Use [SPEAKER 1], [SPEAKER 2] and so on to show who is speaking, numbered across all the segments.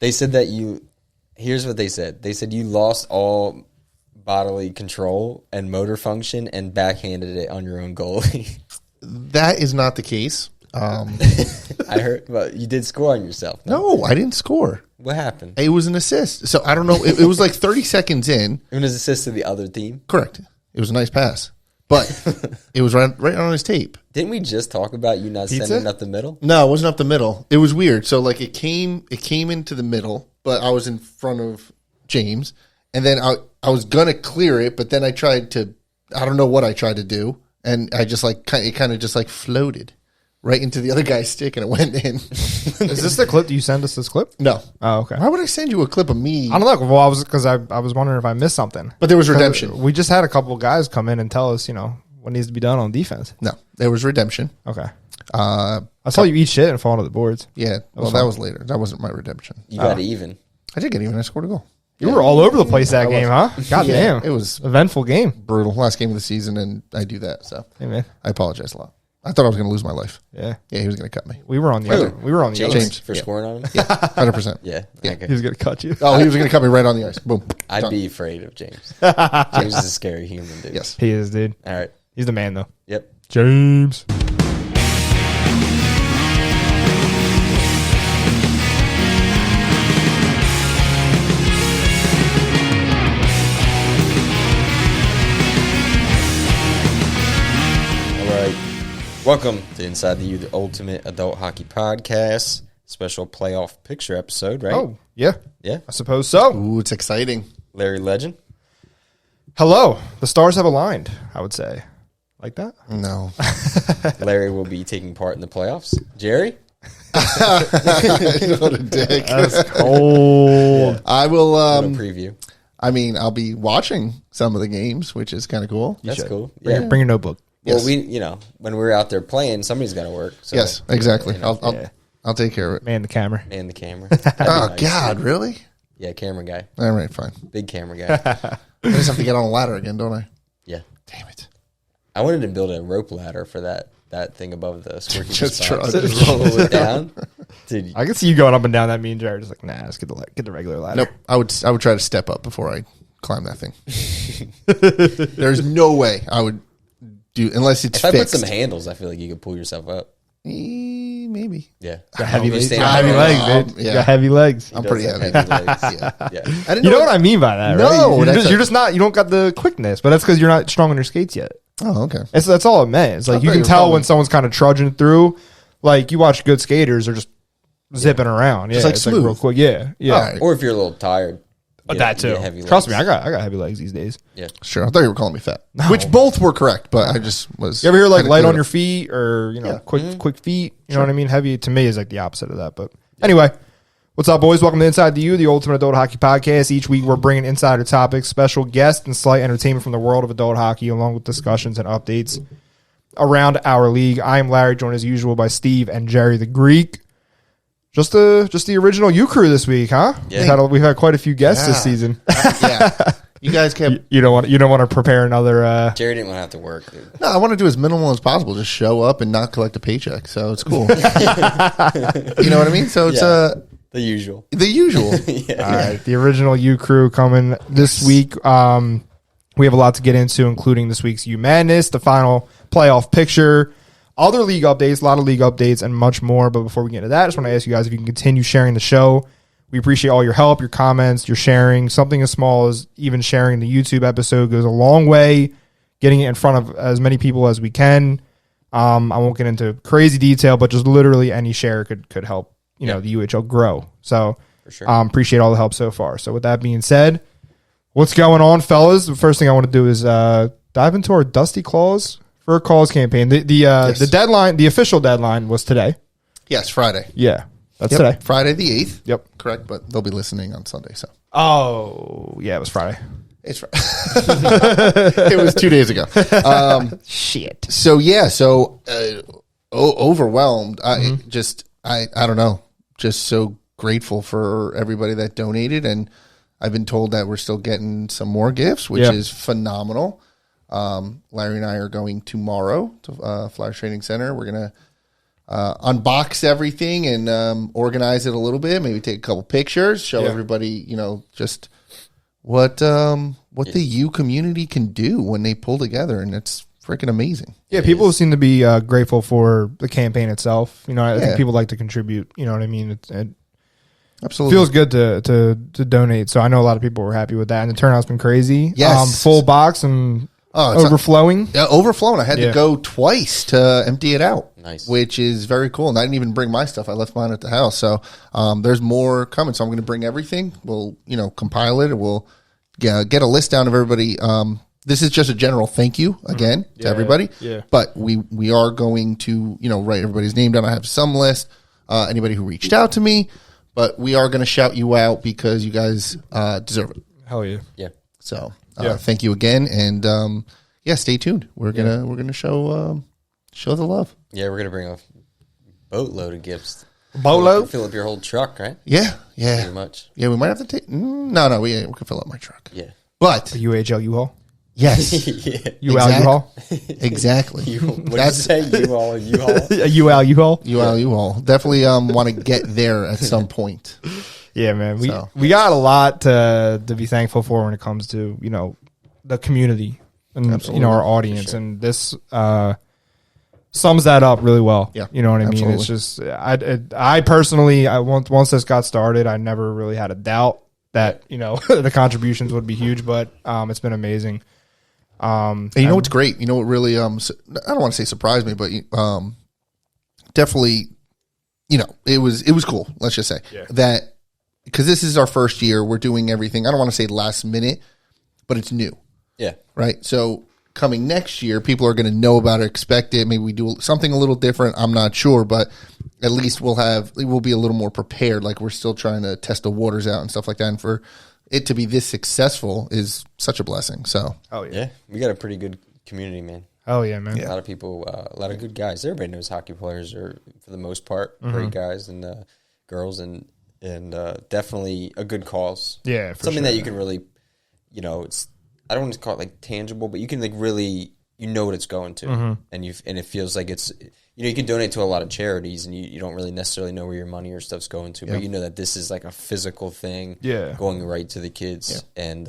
[SPEAKER 1] They said that here's what they said. They said you lost all bodily control and motor function and backhanded it on your own goalie.
[SPEAKER 2] That is not the case.
[SPEAKER 1] I heard, but you did score on yourself.
[SPEAKER 2] No, I didn't score.
[SPEAKER 1] What happened?
[SPEAKER 2] It was an assist. So I don't know. It was like 30 seconds in.
[SPEAKER 1] It was an assist to the other team?
[SPEAKER 2] Correct. It was a nice pass. But it was right on his tape.
[SPEAKER 1] Didn't we just talk about you not sending up the middle?
[SPEAKER 2] No, it wasn't up the middle. It was weird. So like it came into the middle, but I was in front of James. And then I was going to clear it, but then I don't know what I tried to do. And I just like, it kind of just like floated right into the other guy's stick and it went in.
[SPEAKER 3] Is this the clip? Do you send us this clip?
[SPEAKER 2] No.
[SPEAKER 3] Oh, okay.
[SPEAKER 2] Why would I send you a clip of me?
[SPEAKER 3] I don't know. Well, I was wondering if I missed something.
[SPEAKER 2] But there was redemption.
[SPEAKER 3] We just had a couple of guys come in and tell us, what needs to be done on defense.
[SPEAKER 2] No, there was redemption.
[SPEAKER 3] Okay. I saw you eat shit and fall to the boards.
[SPEAKER 2] Yeah. Well, that was later. That wasn't my redemption.
[SPEAKER 1] You got even.
[SPEAKER 2] I did get even. I scored a goal.
[SPEAKER 3] You were all over the place that game, huh? God damn.
[SPEAKER 2] It was
[SPEAKER 3] eventful game.
[SPEAKER 2] Brutal. Last game of the season, and I do that. So
[SPEAKER 3] hey, man.
[SPEAKER 2] I apologize a lot. I thought I was going to lose my life.
[SPEAKER 3] Yeah.
[SPEAKER 2] Yeah, he was going to cut me.
[SPEAKER 3] We were on the other. We were on the
[SPEAKER 1] James,
[SPEAKER 3] other.
[SPEAKER 2] James
[SPEAKER 1] for scoring on him?
[SPEAKER 2] Yeah, 100%.
[SPEAKER 1] Yeah. Okay.
[SPEAKER 3] He was going to cut you.
[SPEAKER 2] Oh, he was going to cut me right on the ice. Boom.
[SPEAKER 1] I'd
[SPEAKER 2] Done.
[SPEAKER 1] be afraid of James. James is a scary human, dude.
[SPEAKER 2] Yes.
[SPEAKER 3] He is, dude.
[SPEAKER 1] All right.
[SPEAKER 3] He's the man, though.
[SPEAKER 1] Yep.
[SPEAKER 3] James.
[SPEAKER 1] Welcome to Inside the U, the ultimate adult hockey podcast. Special playoff picture episode, right?
[SPEAKER 3] Oh, yeah.
[SPEAKER 1] Yeah.
[SPEAKER 3] I suppose so.
[SPEAKER 2] Ooh, it's exciting.
[SPEAKER 1] Larry Legend.
[SPEAKER 3] Hello. The stars have aligned, I would say. Like that?
[SPEAKER 2] No.
[SPEAKER 1] Larry will be taking part in the playoffs. Jerry?
[SPEAKER 2] What a dick.
[SPEAKER 3] That's cold.
[SPEAKER 1] Yeah.
[SPEAKER 2] I will.
[SPEAKER 1] Little preview.
[SPEAKER 2] I mean, I'll be watching some of the games, which is kind of cool.
[SPEAKER 1] That's cool.
[SPEAKER 3] Bring your notebook.
[SPEAKER 1] Well,
[SPEAKER 2] Yes.
[SPEAKER 1] when we're out there playing, somebody's got to work. So,
[SPEAKER 2] Yes, exactly.
[SPEAKER 3] Yeah.
[SPEAKER 2] I'll take care of it.
[SPEAKER 3] Man the camera.
[SPEAKER 1] Man the camera.
[SPEAKER 2] Oh, God, really?
[SPEAKER 1] Yeah, camera guy.
[SPEAKER 2] All right, fine.
[SPEAKER 1] Big camera guy.
[SPEAKER 2] I just have to get on a ladder again, don't I?
[SPEAKER 1] Yeah.
[SPEAKER 2] Damn it.
[SPEAKER 1] I wanted to build a rope ladder for that thing above the squirky
[SPEAKER 2] Just
[SPEAKER 1] spot.
[SPEAKER 2] try-
[SPEAKER 1] Just roll it down. Dude,
[SPEAKER 3] I can see you going up and down that mean Jared. Just like, nah, let's get the regular ladder.
[SPEAKER 2] Nope. I would try to step up before I climb that thing. There's no way I would do unless it's
[SPEAKER 1] if I put
[SPEAKER 2] fixed.
[SPEAKER 1] some handles, I feel like you could pull yourself up.
[SPEAKER 2] Maybe.
[SPEAKER 1] Yeah.
[SPEAKER 3] Got heavy legs.
[SPEAKER 1] Stand
[SPEAKER 3] Got
[SPEAKER 1] up.
[SPEAKER 3] heavy legs, dude.
[SPEAKER 2] Yeah.
[SPEAKER 3] Got heavy legs.
[SPEAKER 2] I'm
[SPEAKER 1] Does
[SPEAKER 2] pretty
[SPEAKER 1] have
[SPEAKER 2] heavy.
[SPEAKER 1] legs.
[SPEAKER 2] Yeah.
[SPEAKER 1] Yeah.
[SPEAKER 2] I didn't
[SPEAKER 3] You know
[SPEAKER 2] know
[SPEAKER 3] what I mean by that, right?
[SPEAKER 2] No,
[SPEAKER 3] You're just not. You don't got the quickness, but that's because you're not strong on your skates yet.
[SPEAKER 2] Oh, okay.
[SPEAKER 3] That's all it meant. It's like you can tell when someone's kind of trudging through. Like you watch good skaters, they're just zipping around. Yeah,
[SPEAKER 2] Just like
[SPEAKER 3] it's
[SPEAKER 2] smooth.
[SPEAKER 3] real quick. Yeah, yeah.
[SPEAKER 2] All right.
[SPEAKER 1] Or if you're a little tired.
[SPEAKER 3] That too.
[SPEAKER 1] Heavy
[SPEAKER 3] Trust me,
[SPEAKER 1] legs.
[SPEAKER 3] I got heavy legs these days.
[SPEAKER 1] Yeah.
[SPEAKER 2] Sure. I thought you were calling me fat.
[SPEAKER 3] No.
[SPEAKER 2] Which both were correct, but I just was.
[SPEAKER 3] You ever hear like
[SPEAKER 2] kinda
[SPEAKER 3] light
[SPEAKER 2] cleared
[SPEAKER 3] on your
[SPEAKER 2] up.
[SPEAKER 3] feet or
[SPEAKER 2] Yeah.
[SPEAKER 3] quick feet? You know what I mean? Heavy to me is like the opposite of that. But anyway, what's up, boys? Welcome to Inside the U, the ultimate adult hockey podcast. Each week we're bringing insider topics, special guests, and slight entertainment from the world of adult hockey, along with discussions and updates around our league. I am Larry, joined as usual by Steve and Jerry the Greek. Just the original U crew this week, huh?
[SPEAKER 1] Yeah.
[SPEAKER 3] We've had quite a few guests this season.
[SPEAKER 2] Yeah. You guys kept.
[SPEAKER 3] You don't want to prepare another.
[SPEAKER 1] Jerry didn't want to have to work, dude.
[SPEAKER 2] No, I want to do as minimal as possible. Just show up and not collect a paycheck. So it's cool. You know what I mean? So it's
[SPEAKER 1] The usual.
[SPEAKER 2] the usual.
[SPEAKER 3] All right, the original U crew coming this week. We have a lot to get into, including this week's U Madness, the final playoff picture, other league updates, a lot of league updates, and much more. But before we get into that, I just want to ask you guys if you can continue sharing the show. We appreciate all your help, your comments, your sharing. Something as small as even sharing the YouTube episode goes a long way, getting it in front of as many people as we can. I won't get into crazy detail, but just literally any share could help the UHL grow. So
[SPEAKER 1] For sure.
[SPEAKER 3] appreciate all the help so far. So with that being said, what's going on, fellas? The first thing I want to do is dive into our Dusty Claws for a cause campaign. The deadline, the official deadline was today.
[SPEAKER 2] Yes, Friday.
[SPEAKER 3] Yeah, that's
[SPEAKER 2] Yep,
[SPEAKER 3] today.
[SPEAKER 2] Friday the 8th.
[SPEAKER 3] Yep.
[SPEAKER 2] Correct, but they'll be listening on Sunday. So
[SPEAKER 3] Oh, yeah, it was Friday.
[SPEAKER 2] it's it was 2 days ago.
[SPEAKER 3] Shit.
[SPEAKER 2] So yeah, overwhelmed. I don't know. Just so grateful for everybody that donated, and I've been told that we're still getting some more gifts, which is phenomenal. Larry and I are going tomorrow to Flash Training Center. We're gonna unbox everything and organize it a little bit. Maybe take a couple pictures, show everybody, just what the U community can do when they pull together, and it's freaking amazing.
[SPEAKER 3] Yeah, people seem to be grateful for the campaign itself. I think people like to contribute. You know what I mean? It
[SPEAKER 2] Absolutely
[SPEAKER 3] feels good to donate. So I know a lot of people were happy with that, and the turnout's been crazy.
[SPEAKER 2] Yes.
[SPEAKER 3] Full box and overflowing.
[SPEAKER 2] Overflowing. I had to go twice to empty it out.
[SPEAKER 1] Nice.
[SPEAKER 2] Which is very cool. And I didn't even bring my stuff. I left mine at the house. So there's more coming. So I'm going to bring everything. We'll, compile it. And we'll get a list down of everybody. This is just a general thank you again to everybody.
[SPEAKER 3] Yeah.
[SPEAKER 2] But we are going to, write everybody's name down. I have some list. Anybody who reached out to me. But we are going to shout you out because you guys deserve it.
[SPEAKER 3] Hell yeah.
[SPEAKER 1] Yeah.
[SPEAKER 2] So thank you again. And stay tuned. We're gonna show the love.
[SPEAKER 1] Yeah, we're gonna bring a boatload of gifts.
[SPEAKER 3] Boatload?
[SPEAKER 1] Fill up your whole truck, right?
[SPEAKER 2] Yeah.
[SPEAKER 1] Pretty much.
[SPEAKER 2] Yeah, we might have to take. No, we can fill up my truck.
[SPEAKER 1] Yeah.
[SPEAKER 2] But
[SPEAKER 3] UHL U-Haul?
[SPEAKER 2] yes,
[SPEAKER 1] Yeah.
[SPEAKER 3] UL U-Haul?
[SPEAKER 2] Exactly.
[SPEAKER 1] What did you say? U-Haul, U-Haul?
[SPEAKER 3] UL U-Haul?
[SPEAKER 2] UL U-Haul. Definitely want to get there at some point.
[SPEAKER 3] Yeah, man. We got a lot to be thankful for when it comes to, the community and, our audience. Sure. And this sums that up really well.
[SPEAKER 2] Yeah.
[SPEAKER 3] You know what I mean?
[SPEAKER 2] Absolutely.
[SPEAKER 3] It's just, I personally, once this got started, I never really had a doubt that, the contributions would be huge, but it's been amazing.
[SPEAKER 2] And you know what's great? You know what really, I don't want to say surprised me, but definitely, it was cool. Let's just say that because this is our first year, we're doing everything. I don't want to say last minute, but it's new.
[SPEAKER 1] Yeah.
[SPEAKER 2] Right. So coming next year, people are going to know about it, expect it. Maybe we do something a little different. I'm not sure, but at least we'll be a little more prepared. Like we're still trying to test the waters out and stuff like that. And for it to be this successful is such a blessing. So,
[SPEAKER 1] yeah, we got a pretty good community, man.
[SPEAKER 3] Oh yeah, man.
[SPEAKER 1] A lot of people, a lot of good guys. Everybody knows hockey players are, for the most part, great guys and girls, and definitely a good cause.
[SPEAKER 3] Yeah, for
[SPEAKER 1] something
[SPEAKER 3] sure.
[SPEAKER 1] that you can really, it's, I don't want to call it like tangible, but you can like really, what it's going to, and it feels like it's, you can donate to a lot of charities, and you don't really necessarily know where your money or stuff's going to, but you know that this is like a physical thing, going right to the kids, and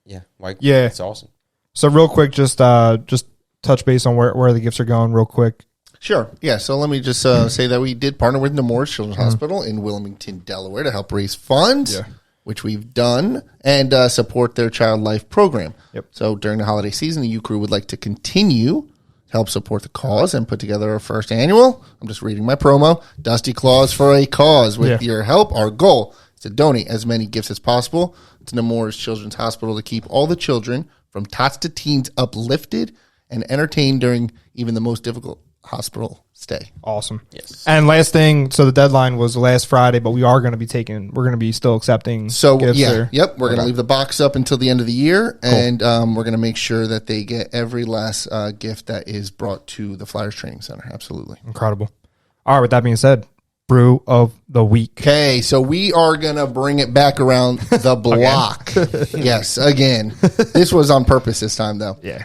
[SPEAKER 1] it's awesome.
[SPEAKER 2] So real quick, just touch base on where the gifts are going real quick. Sure. Yeah. So let me just say that we did partner with Nemours Children's Hospital in Wilmington, Delaware to help raise funds, which we've done, and support their child life program.
[SPEAKER 3] Yep.
[SPEAKER 2] So during the holiday season, the U Crew would like to continue to help support the cause and put together our first annual, I'm just reading my promo, Dusty Claus for a Cause. With your help, our goal is to donate as many gifts as possible to Nemours Children's Hospital to keep all the children from tots to teens uplifted and entertained during even the most difficult hospital stay.
[SPEAKER 3] Awesome.
[SPEAKER 1] Yes.
[SPEAKER 3] And last thing, so the deadline was last Friday, but we are going to be we're going to be still accepting gifts there.
[SPEAKER 2] We're going to leave the box up until the end of the year, and we're going to make sure that they get every last gift that is brought to the Flyers Training Center. Absolutely.
[SPEAKER 3] Incredible. All right, with that being said, brew of the week.
[SPEAKER 2] Okay, so we are going to bring it back around the block. Yes, again. This was on purpose this time, though.
[SPEAKER 3] Yeah.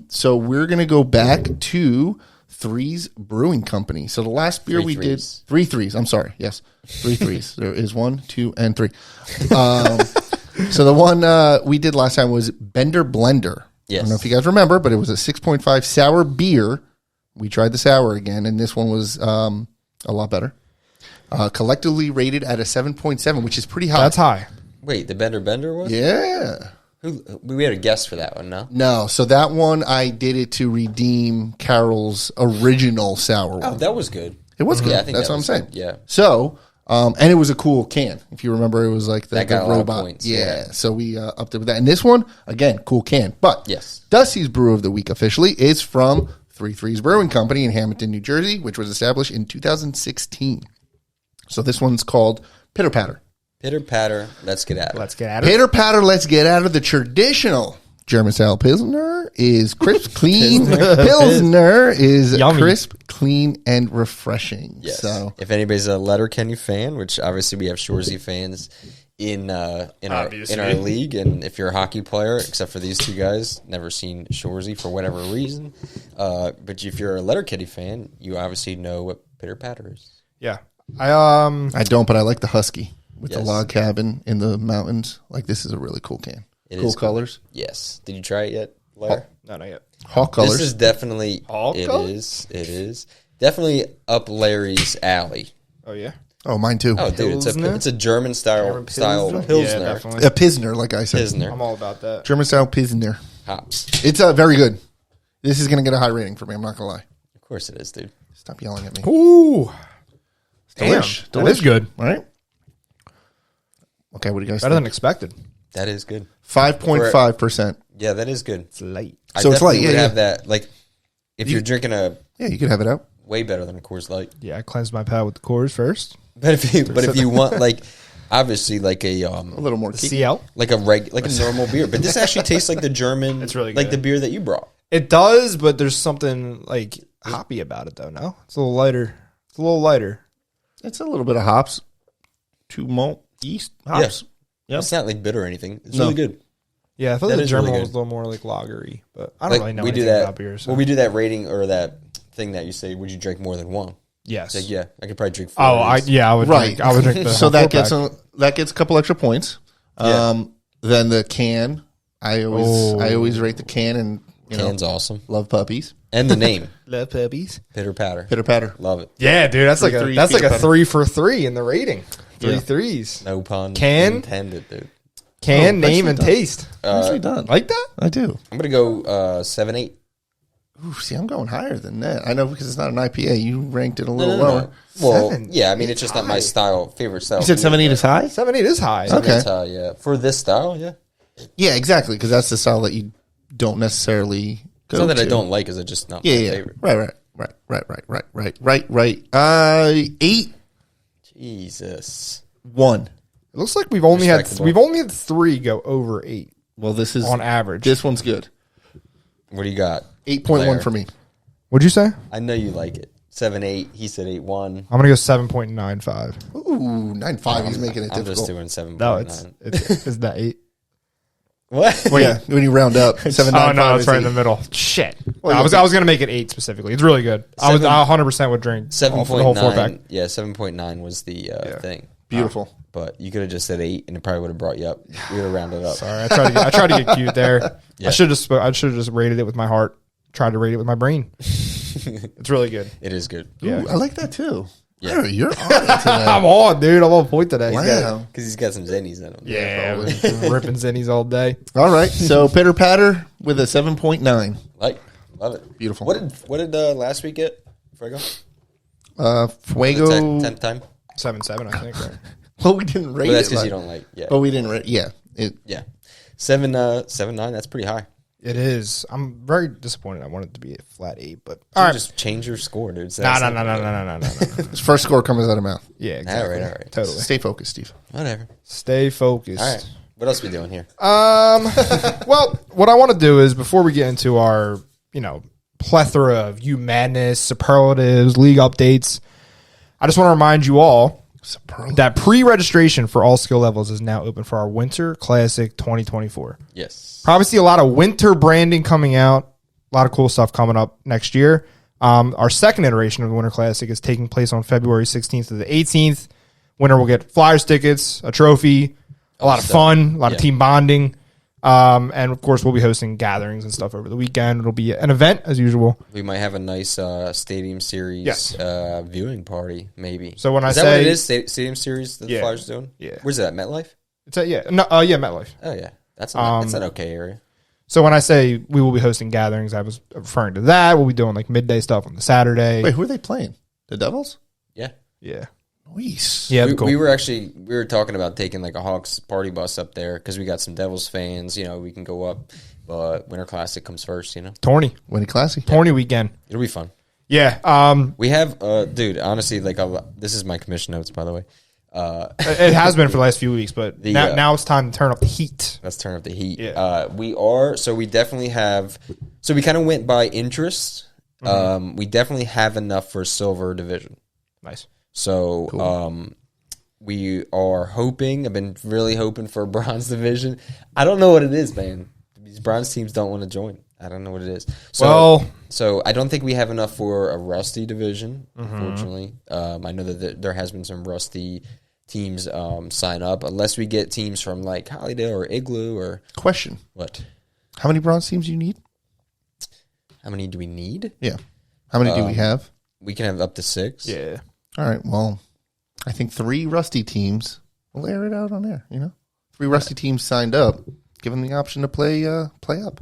[SPEAKER 2] So we're going to go back to Threes Brewing Company. So the last beer we did, 3 threes. I'm sorry. Yes, 3 threes. There is 1, 2, and 3. So the one we did last time was Bender Blender.
[SPEAKER 1] Yes.
[SPEAKER 2] I don't know if you guys remember, but it was a 6.5 sour beer. We tried the sour again, and this one was a lot better. Collectively rated at a 7.7, which is pretty high.
[SPEAKER 3] That's high.
[SPEAKER 1] Wait, the Bender was?
[SPEAKER 2] Yeah.
[SPEAKER 1] We had a guess for that one, no?
[SPEAKER 2] No, so that one I did it to redeem Carol's original sour one.
[SPEAKER 1] Oh, that was good.
[SPEAKER 2] It was good.
[SPEAKER 1] Yeah, I think
[SPEAKER 2] that's
[SPEAKER 1] that
[SPEAKER 2] what I'm
[SPEAKER 1] was
[SPEAKER 2] saying.
[SPEAKER 1] good. Yeah.
[SPEAKER 2] So, and it was a cool can. If you remember, it was like the
[SPEAKER 1] got a lot of
[SPEAKER 2] robot.
[SPEAKER 1] points,
[SPEAKER 2] Yeah. So we upped it with that. And this one, again, cool can. But
[SPEAKER 1] Yes.
[SPEAKER 2] Dusty's Brew of the Week officially is from 3 Threes Brewing Company in Hamilton, New Jersey, which was established in 2016. So this one's called Pitter Patter.
[SPEAKER 1] Pitter patter, let's get at it.
[SPEAKER 3] Let's get at it.
[SPEAKER 2] Pitter Patter, let's get out of the traditional German style Pilsner is crisp, clean. Pilsner is
[SPEAKER 3] Yummy.
[SPEAKER 2] crisp, clean, and refreshing.
[SPEAKER 1] Yes.
[SPEAKER 2] So
[SPEAKER 1] if anybody's a Letterkenny fan, which obviously we have Shoresy fans in our league, and if you're a hockey player, except for these two guys, never seen Shoresy for whatever reason. But if you're a Letterkenny fan, you obviously know what Pitter Patter is.
[SPEAKER 3] Yeah. I
[SPEAKER 2] don't, but I like the Husky with the
[SPEAKER 1] Yes.
[SPEAKER 2] log cabin in the mountains. Like, this is a really cool can.
[SPEAKER 1] It
[SPEAKER 2] Cool
[SPEAKER 1] is
[SPEAKER 2] colors.
[SPEAKER 1] Yes. Did you try it yet, Blair?
[SPEAKER 3] No, not yet.
[SPEAKER 2] Hawk colors.
[SPEAKER 1] This is definitely
[SPEAKER 3] Hawk
[SPEAKER 1] it
[SPEAKER 3] colors?
[SPEAKER 1] is definitely up Larry's alley.
[SPEAKER 3] Oh yeah.
[SPEAKER 2] oh, mine too.
[SPEAKER 1] Oh, dude,
[SPEAKER 3] Pilsner?
[SPEAKER 1] it's a German style
[SPEAKER 3] Yeah,
[SPEAKER 1] Pilsner.
[SPEAKER 3] definitely.
[SPEAKER 2] A Pilsner, like I said.
[SPEAKER 1] Pilsner
[SPEAKER 3] I'm all about that.
[SPEAKER 2] German style Pilsner.
[SPEAKER 1] hops.
[SPEAKER 2] It's very good. This is going to get a high rating for me. I'm not going to lie.
[SPEAKER 1] Of course it is, dude.
[SPEAKER 2] Stop yelling at me.
[SPEAKER 3] Ooh. Damn.
[SPEAKER 2] Delish.
[SPEAKER 3] That is good.
[SPEAKER 2] All right. Okay, what do you guys
[SPEAKER 3] Better
[SPEAKER 2] think?
[SPEAKER 3] than expected.
[SPEAKER 1] That is good.
[SPEAKER 2] 5.5%.
[SPEAKER 1] Yeah, that is good.
[SPEAKER 3] It's late.
[SPEAKER 2] So it's light,
[SPEAKER 1] would
[SPEAKER 2] yeah,
[SPEAKER 1] have that. Like, if you're drinking a
[SPEAKER 2] Yeah, you could have it out.
[SPEAKER 1] way better than a Coors Light.
[SPEAKER 3] Yeah, I cleansed my palate with the cores first.
[SPEAKER 1] But if you want like, obviously like a
[SPEAKER 2] A little more key.
[SPEAKER 3] CL.
[SPEAKER 1] like a normal beer, but this actually tastes like the German.
[SPEAKER 3] It's really
[SPEAKER 1] like
[SPEAKER 3] good.
[SPEAKER 1] the beer that you brought.
[SPEAKER 3] It does, but there's something like hoppy about it though. No, it's a little lighter. It's a little lighter.
[SPEAKER 2] It's a little bit of hops. 2 malt yeast hops. Yep.
[SPEAKER 1] It's not like bitter or anything. It's
[SPEAKER 2] No.
[SPEAKER 1] really good.
[SPEAKER 3] Yeah, I thought
[SPEAKER 1] That
[SPEAKER 3] the
[SPEAKER 1] is
[SPEAKER 3] German
[SPEAKER 1] really
[SPEAKER 3] was
[SPEAKER 1] good.
[SPEAKER 3] a little more like lagery, but I don't
[SPEAKER 1] Like
[SPEAKER 3] really know
[SPEAKER 1] we do
[SPEAKER 3] anything
[SPEAKER 1] that.
[SPEAKER 3] about beer. So.
[SPEAKER 1] Well, we do that rating or that thing that you say. Would you drink more than one?
[SPEAKER 3] yes.
[SPEAKER 1] It's like, yeah, I could probably drink 4.
[SPEAKER 3] Oh,
[SPEAKER 1] of these.
[SPEAKER 3] I would
[SPEAKER 2] Right.
[SPEAKER 3] drink. I would drink the
[SPEAKER 2] So
[SPEAKER 3] whole
[SPEAKER 2] that gets
[SPEAKER 3] four-pack.
[SPEAKER 2] that gets a couple extra points.
[SPEAKER 1] Yeah.
[SPEAKER 2] Then the can. I always rate the can and
[SPEAKER 1] Can's awesome,
[SPEAKER 2] love puppies.
[SPEAKER 1] and the name
[SPEAKER 3] love puppies.
[SPEAKER 1] Pitter Patter.
[SPEAKER 2] Pitter patter.
[SPEAKER 1] Love it.
[SPEAKER 3] Yeah, dude, that's like a
[SPEAKER 2] Three
[SPEAKER 3] that's like
[SPEAKER 2] peanut
[SPEAKER 3] a
[SPEAKER 2] butter.
[SPEAKER 3] 3 for 3 in the rating. Three
[SPEAKER 2] Yeah.
[SPEAKER 3] threes.
[SPEAKER 1] No pun
[SPEAKER 3] Can?
[SPEAKER 1] intended, dude.
[SPEAKER 3] Can,
[SPEAKER 2] Oh,
[SPEAKER 3] name,
[SPEAKER 2] nicely
[SPEAKER 3] and
[SPEAKER 2] done.
[SPEAKER 3] taste.
[SPEAKER 2] Nicely done.
[SPEAKER 3] Like that?
[SPEAKER 2] I do.
[SPEAKER 1] I'm gonna go 7-8.
[SPEAKER 2] Ooh, see, I'm going higher than that. I know because it's not an IPA. You ranked it a little lower.
[SPEAKER 1] Well,
[SPEAKER 3] 7,
[SPEAKER 1] yeah, I mean it's just not my favorite style.
[SPEAKER 2] You said 7.8 is high?
[SPEAKER 3] 7-8 is high.
[SPEAKER 2] Okay.
[SPEAKER 1] That's how, yeah. For this style, yeah.
[SPEAKER 2] Yeah, exactly. Because that's the style that you don't necessarily go
[SPEAKER 1] It's not that
[SPEAKER 2] to.
[SPEAKER 1] I don't like, it's just not
[SPEAKER 2] Yeah,
[SPEAKER 1] my
[SPEAKER 2] yeah.
[SPEAKER 1] favorite.
[SPEAKER 2] Right. 8,
[SPEAKER 1] Jesus.
[SPEAKER 2] 1.
[SPEAKER 3] It looks like we've only had
[SPEAKER 1] Respectable.
[SPEAKER 3] 3 go over 8
[SPEAKER 2] Well, this is
[SPEAKER 3] on average.
[SPEAKER 2] This one's good.
[SPEAKER 1] What do you got?
[SPEAKER 2] 8.1
[SPEAKER 1] Blair?
[SPEAKER 2] for me.
[SPEAKER 3] What'd you say? I'm
[SPEAKER 1] I know you like it. 7-8. He said 8-1.
[SPEAKER 3] gonna go 7.95.
[SPEAKER 2] Ooh, 9.5. He's making it
[SPEAKER 1] I'm
[SPEAKER 2] difficult.
[SPEAKER 1] just doing 7.9.
[SPEAKER 3] No, it's that 8.
[SPEAKER 1] What?
[SPEAKER 2] Well, yeah, when you round up, 7.95.
[SPEAKER 3] Oh no, it's
[SPEAKER 2] is
[SPEAKER 3] right in
[SPEAKER 2] 8.
[SPEAKER 3] the middle. Shit.
[SPEAKER 2] Well,
[SPEAKER 3] I was gonna make it 8 specifically. It's really good. I 100% would drink the whole 4-pack.
[SPEAKER 1] 7.9. Yeah, 7.9 was the thing.
[SPEAKER 2] Beautiful.
[SPEAKER 1] But you could have just said 8, and it probly would have brought you up. We would have rounded up.
[SPEAKER 3] Sorry, I tried to get cute there.
[SPEAKER 1] Yeah.
[SPEAKER 3] I should have just rated it with my heart. Tried to rate it with my brain. It's really good.
[SPEAKER 1] It is good.
[SPEAKER 3] Yeah.
[SPEAKER 2] Ooh, I like that too.
[SPEAKER 1] Yeah.
[SPEAKER 2] Yeah, you're on it today.
[SPEAKER 3] I'm on, dude. I'm on point today.
[SPEAKER 2] Wow.
[SPEAKER 1] Because he's got some zennies in him.
[SPEAKER 3] Yeah, ripping zennies all day.
[SPEAKER 2] All right, so Pitter Patter with a 7.9.
[SPEAKER 1] Like, love it.
[SPEAKER 2] Beautiful.
[SPEAKER 1] What did last week get? Fuego?
[SPEAKER 2] Fuego.
[SPEAKER 1] 10th time?
[SPEAKER 3] 7.7, I think. Right?
[SPEAKER 2] Well, we didn't rate
[SPEAKER 1] Well, that's
[SPEAKER 2] it.
[SPEAKER 1] because you don't like. Yeah.
[SPEAKER 2] But we didn't rate. Yeah.
[SPEAKER 1] Yeah. 7.9. That's pretty high.
[SPEAKER 3] It is. I'm very disappointed. I wanted it to be a flat 8, but
[SPEAKER 1] All
[SPEAKER 3] all right.
[SPEAKER 1] Just change your score, dude.
[SPEAKER 3] No.
[SPEAKER 2] His first score comes out of mouth.
[SPEAKER 3] Yeah, exactly.
[SPEAKER 1] All right.
[SPEAKER 3] Totally.
[SPEAKER 2] Stay focused, Steve.
[SPEAKER 1] Whatever.
[SPEAKER 3] Stay focused.
[SPEAKER 1] All right. What else are we doing here?
[SPEAKER 3] Well, what I want to do is before we get into our, plethora of U Madness, superlatives, league updates, I just want to remind you all that pre-registration for all skill levels is now open for our Winter Classic 2024.
[SPEAKER 1] Yes.
[SPEAKER 3] Probably see a lot of winter branding coming out. A lot of cool stuff coming up next year. Our second iteration of the Winter Classic is taking place on February 16th to the 18th. Winner will get Flyers tickets, a trophy, a lot of fun, a lot of team bonding. And of course, we'll be hosting gatherings and stuff over the weekend. It'll be an event as usual.
[SPEAKER 1] We might have a nice Stadium Series viewing party, maybe.
[SPEAKER 3] So when
[SPEAKER 1] is
[SPEAKER 3] I
[SPEAKER 1] that what
[SPEAKER 3] say-
[SPEAKER 1] it is? Stadium Series that the
[SPEAKER 3] Yeah.
[SPEAKER 1] Flyers doing?
[SPEAKER 3] Yeah.
[SPEAKER 1] Where's that? MetLife?
[SPEAKER 3] It's MetLife.
[SPEAKER 1] Oh yeah, that's an okay area.
[SPEAKER 3] So when I say we will be hosting gatherings, I was referring to that. We'll be doing like midday stuff on the Saturday.
[SPEAKER 2] Wait, who are they playing? The Devils?
[SPEAKER 1] Yeah.
[SPEAKER 3] Yeah.
[SPEAKER 2] Nice.
[SPEAKER 3] Yeah,
[SPEAKER 1] we,
[SPEAKER 3] cool.
[SPEAKER 1] we were talking about taking like a Hawks party bus up there because we got some Devils fans. We can go up. But Winter Classic comes first.
[SPEAKER 3] Tourney.
[SPEAKER 2] Winnie Classy.
[SPEAKER 3] Tourney weekend.
[SPEAKER 1] It'll be fun.
[SPEAKER 3] Yeah.
[SPEAKER 1] We have, dude. Honestly, like this is my commission notes, by the way.
[SPEAKER 3] It has been for the last few weeks, but now it's time to turn up the heat.
[SPEAKER 1] Let's turn up the heat.
[SPEAKER 3] Yeah.
[SPEAKER 1] We definitely have. So we kind of went by interest. We definitely have enough for a silver division.
[SPEAKER 3] Nice.
[SPEAKER 1] So cool. We are hoping. I've been really hoping for a bronze division. I don't know what it is, man. These bronze teams don't want to join. I don't know what it is. So I don't think we have enough for a rusty division, unfortunately. I know that there has been some rusty teams sign up, unless we get teams from like Hollydale or Igloo or...
[SPEAKER 2] Question.
[SPEAKER 1] What?
[SPEAKER 2] How many bronze teams do you need?
[SPEAKER 1] How many do we need?
[SPEAKER 2] Yeah. How many do we have?
[SPEAKER 1] We can have up to 6.
[SPEAKER 3] Yeah.
[SPEAKER 2] All right, well, I think 3 rusty teams will air it out on air, 3 rusty teams signed up. Give them the option to play up.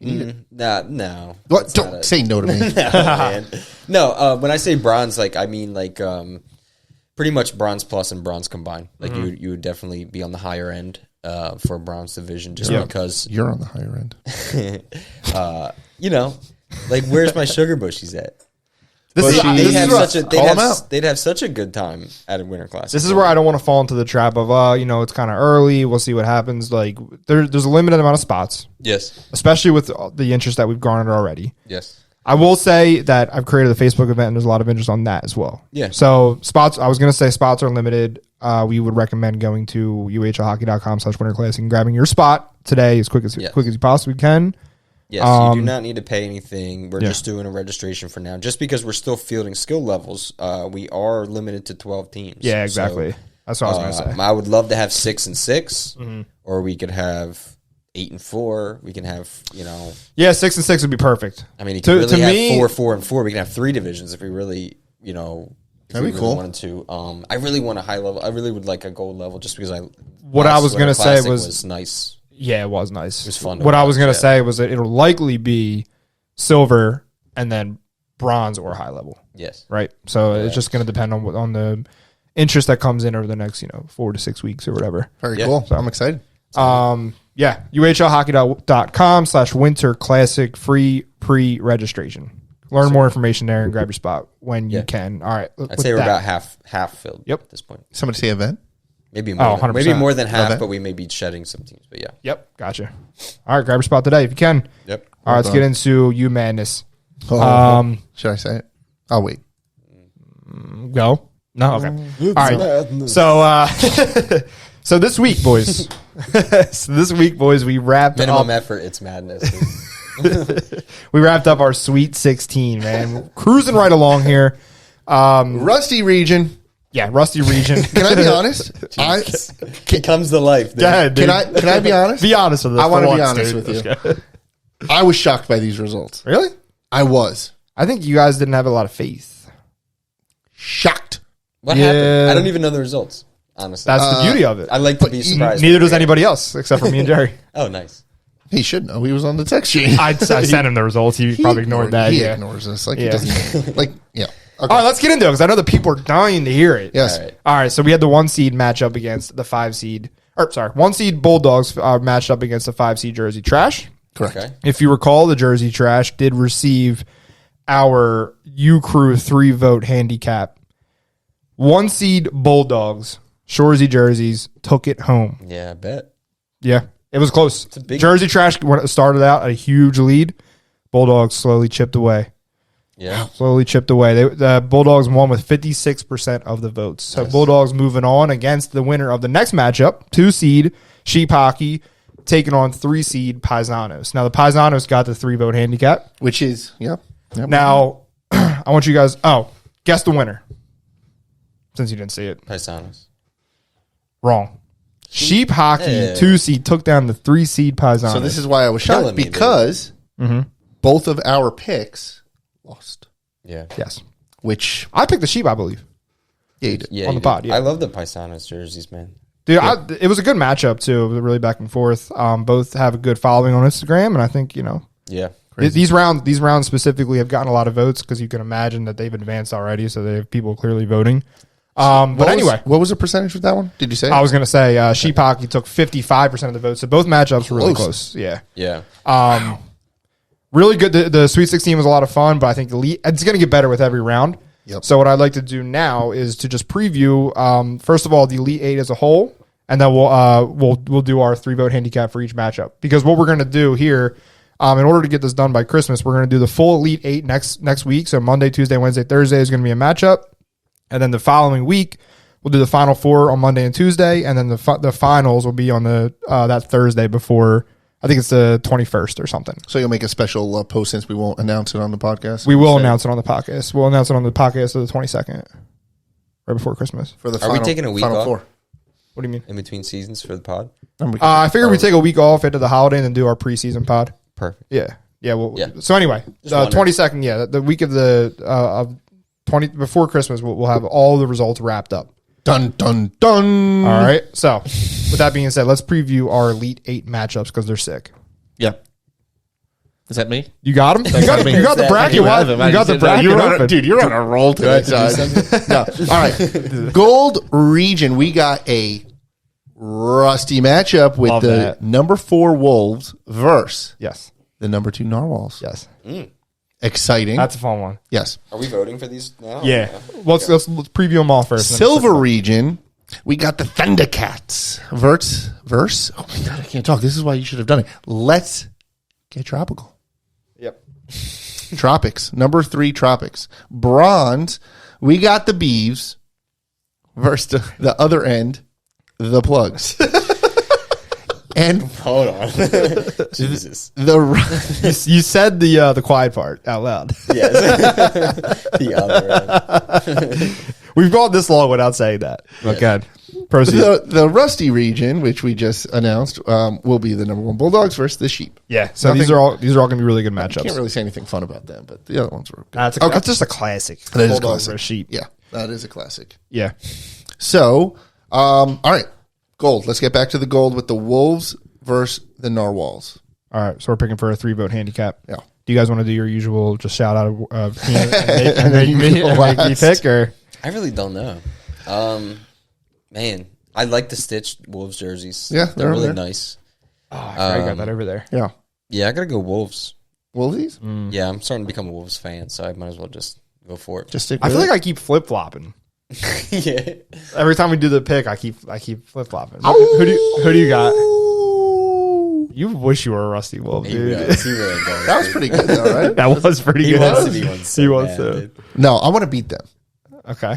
[SPEAKER 2] You need it.
[SPEAKER 1] No.
[SPEAKER 2] What? Don't say no to me.
[SPEAKER 1] No, man. No, when I say bronze, like I mean like pretty much bronze plus and bronze combined. Like you would definitely be on the higher end for a bronze division just because
[SPEAKER 2] you're on the higher end.
[SPEAKER 1] Like where's my sugar bushies at? They'd have such a good time at a winter class.
[SPEAKER 3] This is where I don't want to fall into the trap of, it's kind of early. We'll see what happens. Like there's a limited amount of spots.
[SPEAKER 1] Yes.
[SPEAKER 3] Especially with the interest that we've garnered already.
[SPEAKER 1] Yes.
[SPEAKER 3] I will say that I've created a Facebook event and there's a lot of interest on that as well.
[SPEAKER 1] Yeah.
[SPEAKER 3] So spots, I was going to say spots are limited. We would recommend going to uhlhockey.com/winterclassic and grabbing your spot today as quick as you possibly can.
[SPEAKER 1] Yes, you do not need to pay anything. We're just doing a registration for now. Just because we're still fielding skill levels, we are limited to 12 teams.
[SPEAKER 3] Yeah, exactly. So, that's what I was going to say.
[SPEAKER 1] I would love to have 6 and 6, or we could have 8 and 4. We can have,
[SPEAKER 3] Yeah, 6 and 6 would be perfect.
[SPEAKER 1] I mean, you could really have 4, 4, and 4. We can have 3 divisions if we really,
[SPEAKER 2] that'd be cool.
[SPEAKER 1] Wanted to. I really want a high level. I really would like a gold level just because I
[SPEAKER 3] was going to say was
[SPEAKER 1] nice.
[SPEAKER 3] Yeah, it was nice.
[SPEAKER 1] It was fun.
[SPEAKER 3] What I was going to say was that it'll likely be silver and then bronze or high level.
[SPEAKER 1] Yes.
[SPEAKER 3] Right? So it's just going to depend on the interest that comes in over the next, 4 to 6 weeks or whatever.
[SPEAKER 2] Very cool. So I'm excited.
[SPEAKER 3] uhlhockey.com/winter classic free pre-registration. Learn more information there and grab your spot when you can. All right.
[SPEAKER 1] I'd say we're about half filled at this point.
[SPEAKER 2] Somebody say event?
[SPEAKER 1] Maybe more.
[SPEAKER 3] 100%.
[SPEAKER 1] Maybe more than half, but we may be shedding some teams. But yeah.
[SPEAKER 3] Yep. Gotcha. All right. Grab your spot today if you can.
[SPEAKER 1] Yep.
[SPEAKER 3] All right. Let's get into U Madness.
[SPEAKER 2] Should I say it? I'll wait.
[SPEAKER 3] Go. No. Okay. All right. So this week, boys. We wrapped
[SPEAKER 1] minimum effort. It's madness.
[SPEAKER 3] We wrapped up our Sweet 16, man. We're cruising right along here.
[SPEAKER 2] Rusty region.
[SPEAKER 3] Yeah, Rusty region.
[SPEAKER 2] Can I be honest?
[SPEAKER 1] It comes to life.
[SPEAKER 3] Go ahead, dude.
[SPEAKER 2] Can I be honest?
[SPEAKER 3] Be honest with us.
[SPEAKER 2] I want to be honest with you. I was shocked by these results.
[SPEAKER 3] Really?
[SPEAKER 2] I was.
[SPEAKER 3] I think you guys didn't have a lot of faith.
[SPEAKER 2] Shocked.
[SPEAKER 1] What happened? I don't even know the results, honestly.
[SPEAKER 3] That's the beauty of it.
[SPEAKER 1] I like to be surprised.
[SPEAKER 3] Neither does anybody else, except for me and Jerry.
[SPEAKER 1] Oh, nice.
[SPEAKER 2] He should know. He was on the text sheet.
[SPEAKER 3] I sent him the results. He probably ignored that.
[SPEAKER 2] He ignores us. He doesn't. Yeah. Okay.
[SPEAKER 3] All right, let's get into it because I know the people are dying to hear it.
[SPEAKER 2] Yes.
[SPEAKER 3] All right. So we had the 1 seed match up against the 5 seed. 1 seed Bulldogs matched up against the 5 seed Jersey Trash.
[SPEAKER 2] Correct.
[SPEAKER 1] Okay.
[SPEAKER 3] If you recall, the Jersey Trash did receive our U Crew 3-vote handicap. 1 seed Bulldogs, Shoresy Jerseys took it home.
[SPEAKER 1] Yeah, I bet.
[SPEAKER 3] Yeah, it was close. Jersey Trash started out at a huge lead. Bulldogs slowly chipped away.
[SPEAKER 1] Yeah.
[SPEAKER 3] Slowly chipped away. The Bulldogs won with 56% of the votes. So nice. Bulldogs moving on against the winner of the next matchup, 2 seed Sheep Hockey, taking on 3 seed Paisanos. Now, the Paisanos got the 3-vote handicap.
[SPEAKER 2] Which is, yep.
[SPEAKER 3] Now, I want you guys, guess the winner. Since you didn't see it.
[SPEAKER 1] Paisanos.
[SPEAKER 3] Wrong. Sheep Hockey, 2 seed, took down the 3 seed Paisanos.
[SPEAKER 2] So this is why I was shocked, because both of our picks lost.
[SPEAKER 1] Yeah.
[SPEAKER 3] Yes.
[SPEAKER 2] Which
[SPEAKER 3] I picked the Sheep, I believe.
[SPEAKER 2] Yeah, you did.
[SPEAKER 1] Yeah,
[SPEAKER 3] on the pod. Yeah.
[SPEAKER 1] I love the Paisanos jerseys, man.
[SPEAKER 3] Dude, it was a good matchup too. It was really back and forth. Both have a good following on Instagram, and I think
[SPEAKER 1] Yeah.
[SPEAKER 3] These rounds specifically have gotten a lot of votes because you can imagine that they've advanced already, so they have people clearly voting. But anyway,
[SPEAKER 2] what was the percentage of that one? Did you say?
[SPEAKER 3] I was going to say Sheep Hockey took 55% of the votes, so both matchups were really close. Yeah.
[SPEAKER 1] Yeah.
[SPEAKER 3] Really good. The Sweet 16 was a lot of fun, but I think it's going to get better with every round.
[SPEAKER 2] Yep.
[SPEAKER 3] So what I'd like to do now is to just preview, first of all, the Elite Eight as a whole, and then we'll do our 3-vote handicap for each matchup. Because what we're going to do here, in order to get this done by Christmas, we're going to do the full Elite Eight next week. So Monday, Tuesday, Wednesday, Thursday is going to be a matchup, and then the following week we'll do the Final Four on Monday and Tuesday, and then the finals will be on that Thursday before. I think it's the 21st or something.
[SPEAKER 2] So you'll make a special post since we won't announce it on the podcast?
[SPEAKER 3] We will announce it on the podcast. We'll announce it on the podcast of the 22nd, right before Christmas.
[SPEAKER 2] For the
[SPEAKER 1] Are we taking a week
[SPEAKER 2] Final
[SPEAKER 1] off?
[SPEAKER 2] Four.
[SPEAKER 3] What do you mean?
[SPEAKER 1] In between seasons for the pod?
[SPEAKER 3] I figured we'd take a week off into the holiday and then do our preseason pod.
[SPEAKER 1] Perfect.
[SPEAKER 3] Yeah. Well,
[SPEAKER 1] Yeah.
[SPEAKER 3] So anyway,
[SPEAKER 1] wondering.
[SPEAKER 3] 22nd, the week of of 20 before Christmas, we'll have all the results wrapped up.
[SPEAKER 2] Dun, dun, dun.
[SPEAKER 3] All right. So with that being said, let's preview our Elite Eight matchups because they're sick.
[SPEAKER 2] Yeah. Is that me?
[SPEAKER 3] You got them? You got the bracket.
[SPEAKER 2] You have him.
[SPEAKER 3] You got the bracket open.
[SPEAKER 2] Dude, you're on a roll today, son. No. All right. Gold region, we got a rusty matchup with
[SPEAKER 3] Love
[SPEAKER 2] the
[SPEAKER 3] that.
[SPEAKER 2] number 4 Wolves versus
[SPEAKER 3] Yes.
[SPEAKER 2] the number 2 Narwhals.
[SPEAKER 3] Yes.
[SPEAKER 2] Exciting.
[SPEAKER 3] That's a fun one.
[SPEAKER 2] Yes.
[SPEAKER 1] Are we voting for these now?
[SPEAKER 3] Yeah. Let's preview them all first. and then
[SPEAKER 2] Silver
[SPEAKER 3] let's-
[SPEAKER 2] region, we got the Thundercats verse. Oh my God, I can't talk. This is why you should have done it. Let's get tropical.
[SPEAKER 3] Yep.
[SPEAKER 2] Tropics, number 3 Tropics. Bronze, we got the Beeves versus the other end, the Plugs. And
[SPEAKER 1] Hold on. Jesus.
[SPEAKER 3] You said the quiet part out loud.
[SPEAKER 1] Yes. The other end.
[SPEAKER 3] We've gone this long without saying that. Okay. Proceed.
[SPEAKER 2] the Rusty region, which we just announced, will be the number 1 Bulldogs versus the Sheep.
[SPEAKER 3] Yeah. So
[SPEAKER 2] Nothing-
[SPEAKER 3] these are all going to be really good matchups.
[SPEAKER 2] Can't really say anything fun about them, but the other ones were good.
[SPEAKER 3] That's just a classic.
[SPEAKER 2] That is a
[SPEAKER 3] Bulldogs
[SPEAKER 2] classic.
[SPEAKER 3] versus sheep.
[SPEAKER 2] Yeah, that is a classic.
[SPEAKER 3] Yeah.
[SPEAKER 2] So, all right, gold. Let's get back to the gold with the Wolves versus the Narwhals.
[SPEAKER 3] All right. So we're picking for a 3-vote handicap.
[SPEAKER 2] Yeah.
[SPEAKER 3] Do you guys want to do your usual just shout out of team and then you pick or?
[SPEAKER 1] I really don't know. Man, I like the stitched Wolves jerseys.
[SPEAKER 2] Yeah,
[SPEAKER 1] they're
[SPEAKER 2] they're
[SPEAKER 1] really
[SPEAKER 2] there.
[SPEAKER 1] nice.
[SPEAKER 3] Oh, I got that over there.
[SPEAKER 2] Yeah,
[SPEAKER 1] Yeah, I gotta go Wolves.
[SPEAKER 2] Wolvies.
[SPEAKER 1] Yeah, I'm starting to become a Wolves fan, so I might as well just go for it.
[SPEAKER 2] Just stick.
[SPEAKER 3] I
[SPEAKER 2] with
[SPEAKER 3] feel
[SPEAKER 2] it.
[SPEAKER 3] like I keep flip flopping.
[SPEAKER 1] Yeah.
[SPEAKER 3] Every time we do the pick, I keep flip flopping. Who do you got? You wish you were a Rusty Wolf,
[SPEAKER 1] He
[SPEAKER 3] dude.
[SPEAKER 1] really does.
[SPEAKER 2] That was pretty good, though, right?
[SPEAKER 3] That was pretty
[SPEAKER 1] He
[SPEAKER 3] good.
[SPEAKER 1] wants to be one. So
[SPEAKER 3] He wants
[SPEAKER 1] bad,
[SPEAKER 3] to.
[SPEAKER 1] dude.
[SPEAKER 2] No, I want to beat them.
[SPEAKER 3] Okay.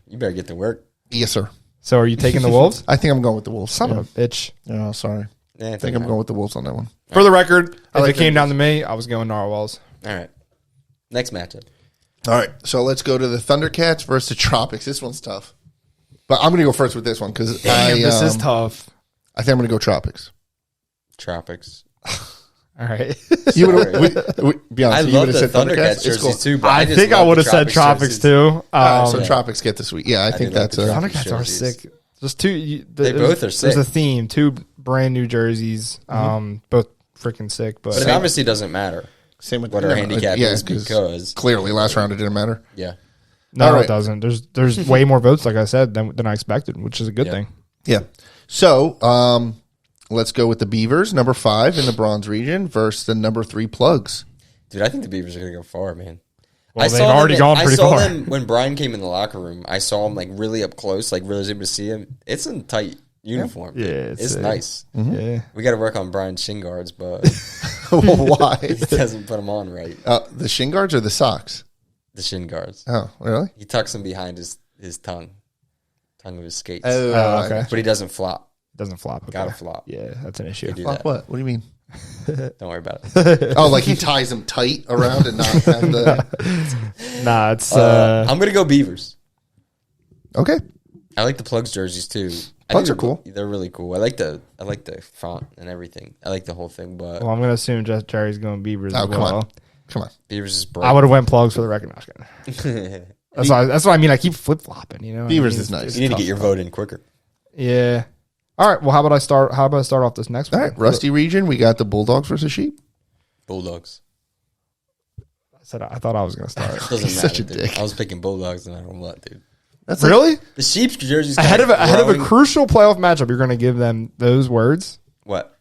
[SPEAKER 1] You better get to work.
[SPEAKER 2] Yes, sir.
[SPEAKER 3] So are you taking the Wolves?
[SPEAKER 2] I think I'm going with the Wolves.
[SPEAKER 3] Son of a bitch.
[SPEAKER 2] Oh, sorry.
[SPEAKER 1] Yeah,
[SPEAKER 2] I think I'm going with the Wolves on that one.
[SPEAKER 3] For the record, if
[SPEAKER 2] like
[SPEAKER 3] it came
[SPEAKER 2] that.
[SPEAKER 3] down to me, I was going Narwhals.
[SPEAKER 1] All right. Next matchup.
[SPEAKER 2] All right, so let's go to the Thundercats versus the Tropics. This one's tough, but I'm going to go first with this one because
[SPEAKER 3] This is tough.
[SPEAKER 2] I think I'm going to go Tropics.
[SPEAKER 1] Tropics.
[SPEAKER 3] All right.
[SPEAKER 2] You would be
[SPEAKER 1] I
[SPEAKER 2] honest. You
[SPEAKER 1] love
[SPEAKER 2] would
[SPEAKER 1] the
[SPEAKER 2] have said
[SPEAKER 1] Thundercats
[SPEAKER 2] It's
[SPEAKER 1] jerseys
[SPEAKER 2] cool.
[SPEAKER 1] too, but
[SPEAKER 3] I
[SPEAKER 1] just
[SPEAKER 3] think I
[SPEAKER 1] love
[SPEAKER 3] would
[SPEAKER 1] the
[SPEAKER 3] have said Tropics
[SPEAKER 1] jerseys.
[SPEAKER 3] too.
[SPEAKER 2] So
[SPEAKER 1] Yeah.
[SPEAKER 2] Tropics get the sweet. Yeah, I think
[SPEAKER 1] do like
[SPEAKER 2] that's
[SPEAKER 1] the
[SPEAKER 2] a.
[SPEAKER 1] Tropics.
[SPEAKER 3] Thundercats are
[SPEAKER 1] jerseys.
[SPEAKER 3] sick. Just two.
[SPEAKER 1] They both are sick.
[SPEAKER 3] There's a theme. Two brand new jerseys. Both freaking sick. But
[SPEAKER 1] But it obviously doesn't matter
[SPEAKER 2] Same with
[SPEAKER 1] what our handicap is because
[SPEAKER 2] clearly last round it didn't matter.
[SPEAKER 1] yeah.
[SPEAKER 3] no,
[SPEAKER 2] all right.
[SPEAKER 3] it doesn't. There's way more votes, like I said, than I expected, which is a good
[SPEAKER 1] Yeah.
[SPEAKER 3] thing.
[SPEAKER 2] Yeah. So let's go with the Beavers, number 5 in the Bronze region, versus the number 3 Plugs.
[SPEAKER 1] Dude, I think the Beavers are gonna go far, man.
[SPEAKER 3] Well, they've already gone pretty
[SPEAKER 1] I saw
[SPEAKER 3] far.
[SPEAKER 1] them when Brian came in the locker room. I saw him like really up close, like really was able to see him. It's in tight uniform.
[SPEAKER 3] Yeah,
[SPEAKER 1] it's nice.
[SPEAKER 3] Yeah.
[SPEAKER 1] We got to work on Brian's shin guards, but
[SPEAKER 2] Why?
[SPEAKER 1] he doesn't put them on right.
[SPEAKER 2] The shin guards or the socks?
[SPEAKER 1] The shin guards.
[SPEAKER 2] Oh, really?
[SPEAKER 1] He tucks them behind his tongue of his skates,
[SPEAKER 3] Oh, okay.
[SPEAKER 1] but he doesn't flop.
[SPEAKER 3] Doesn't flop. Okay.
[SPEAKER 1] Gotta flop.
[SPEAKER 3] Yeah, that's an issue.
[SPEAKER 1] Do
[SPEAKER 2] Flop
[SPEAKER 1] that.
[SPEAKER 2] what? What do you mean?
[SPEAKER 1] Don't worry about it.
[SPEAKER 2] Oh, like he ties them tight around and not have the.
[SPEAKER 3] Nah, it's
[SPEAKER 1] I'm gonna go Beavers.
[SPEAKER 2] Okay.
[SPEAKER 1] I like the Plugs jerseys too. I
[SPEAKER 2] Plugs
[SPEAKER 1] think
[SPEAKER 2] are cool.
[SPEAKER 1] They're really cool. I like the font and everything. I like the whole thing. But
[SPEAKER 3] well, I'm gonna assume Jerry's going Beavers
[SPEAKER 2] Oh,
[SPEAKER 3] as
[SPEAKER 2] come
[SPEAKER 3] well.
[SPEAKER 2] on. Come on.
[SPEAKER 1] Beavers is
[SPEAKER 3] I
[SPEAKER 1] bright.
[SPEAKER 3] would have went Plugs for the record. No, I was kidding. That's what I mean. I keep flip flopping. You know,
[SPEAKER 2] Beavers
[SPEAKER 3] I mean,
[SPEAKER 2] is nice.
[SPEAKER 1] You need to get your vote in quicker.
[SPEAKER 3] Yeah. All right. Well, how about I start off this next
[SPEAKER 2] All
[SPEAKER 3] one?
[SPEAKER 2] right. Rusty region, we got the Bulldogs versus Sheep.
[SPEAKER 1] Bulldogs.
[SPEAKER 3] I thought I was gonna start.
[SPEAKER 1] Doesn't
[SPEAKER 2] He's
[SPEAKER 1] matter,
[SPEAKER 2] such a
[SPEAKER 1] dude.
[SPEAKER 2] dick.
[SPEAKER 1] I was picking Bulldogs no matter what, dude.
[SPEAKER 2] That's
[SPEAKER 3] Really?
[SPEAKER 1] The Sheep's jerseys
[SPEAKER 3] Ahead of a
[SPEAKER 1] growing.
[SPEAKER 3] crucial playoff matchup, you're gonna give them those words.
[SPEAKER 1] What?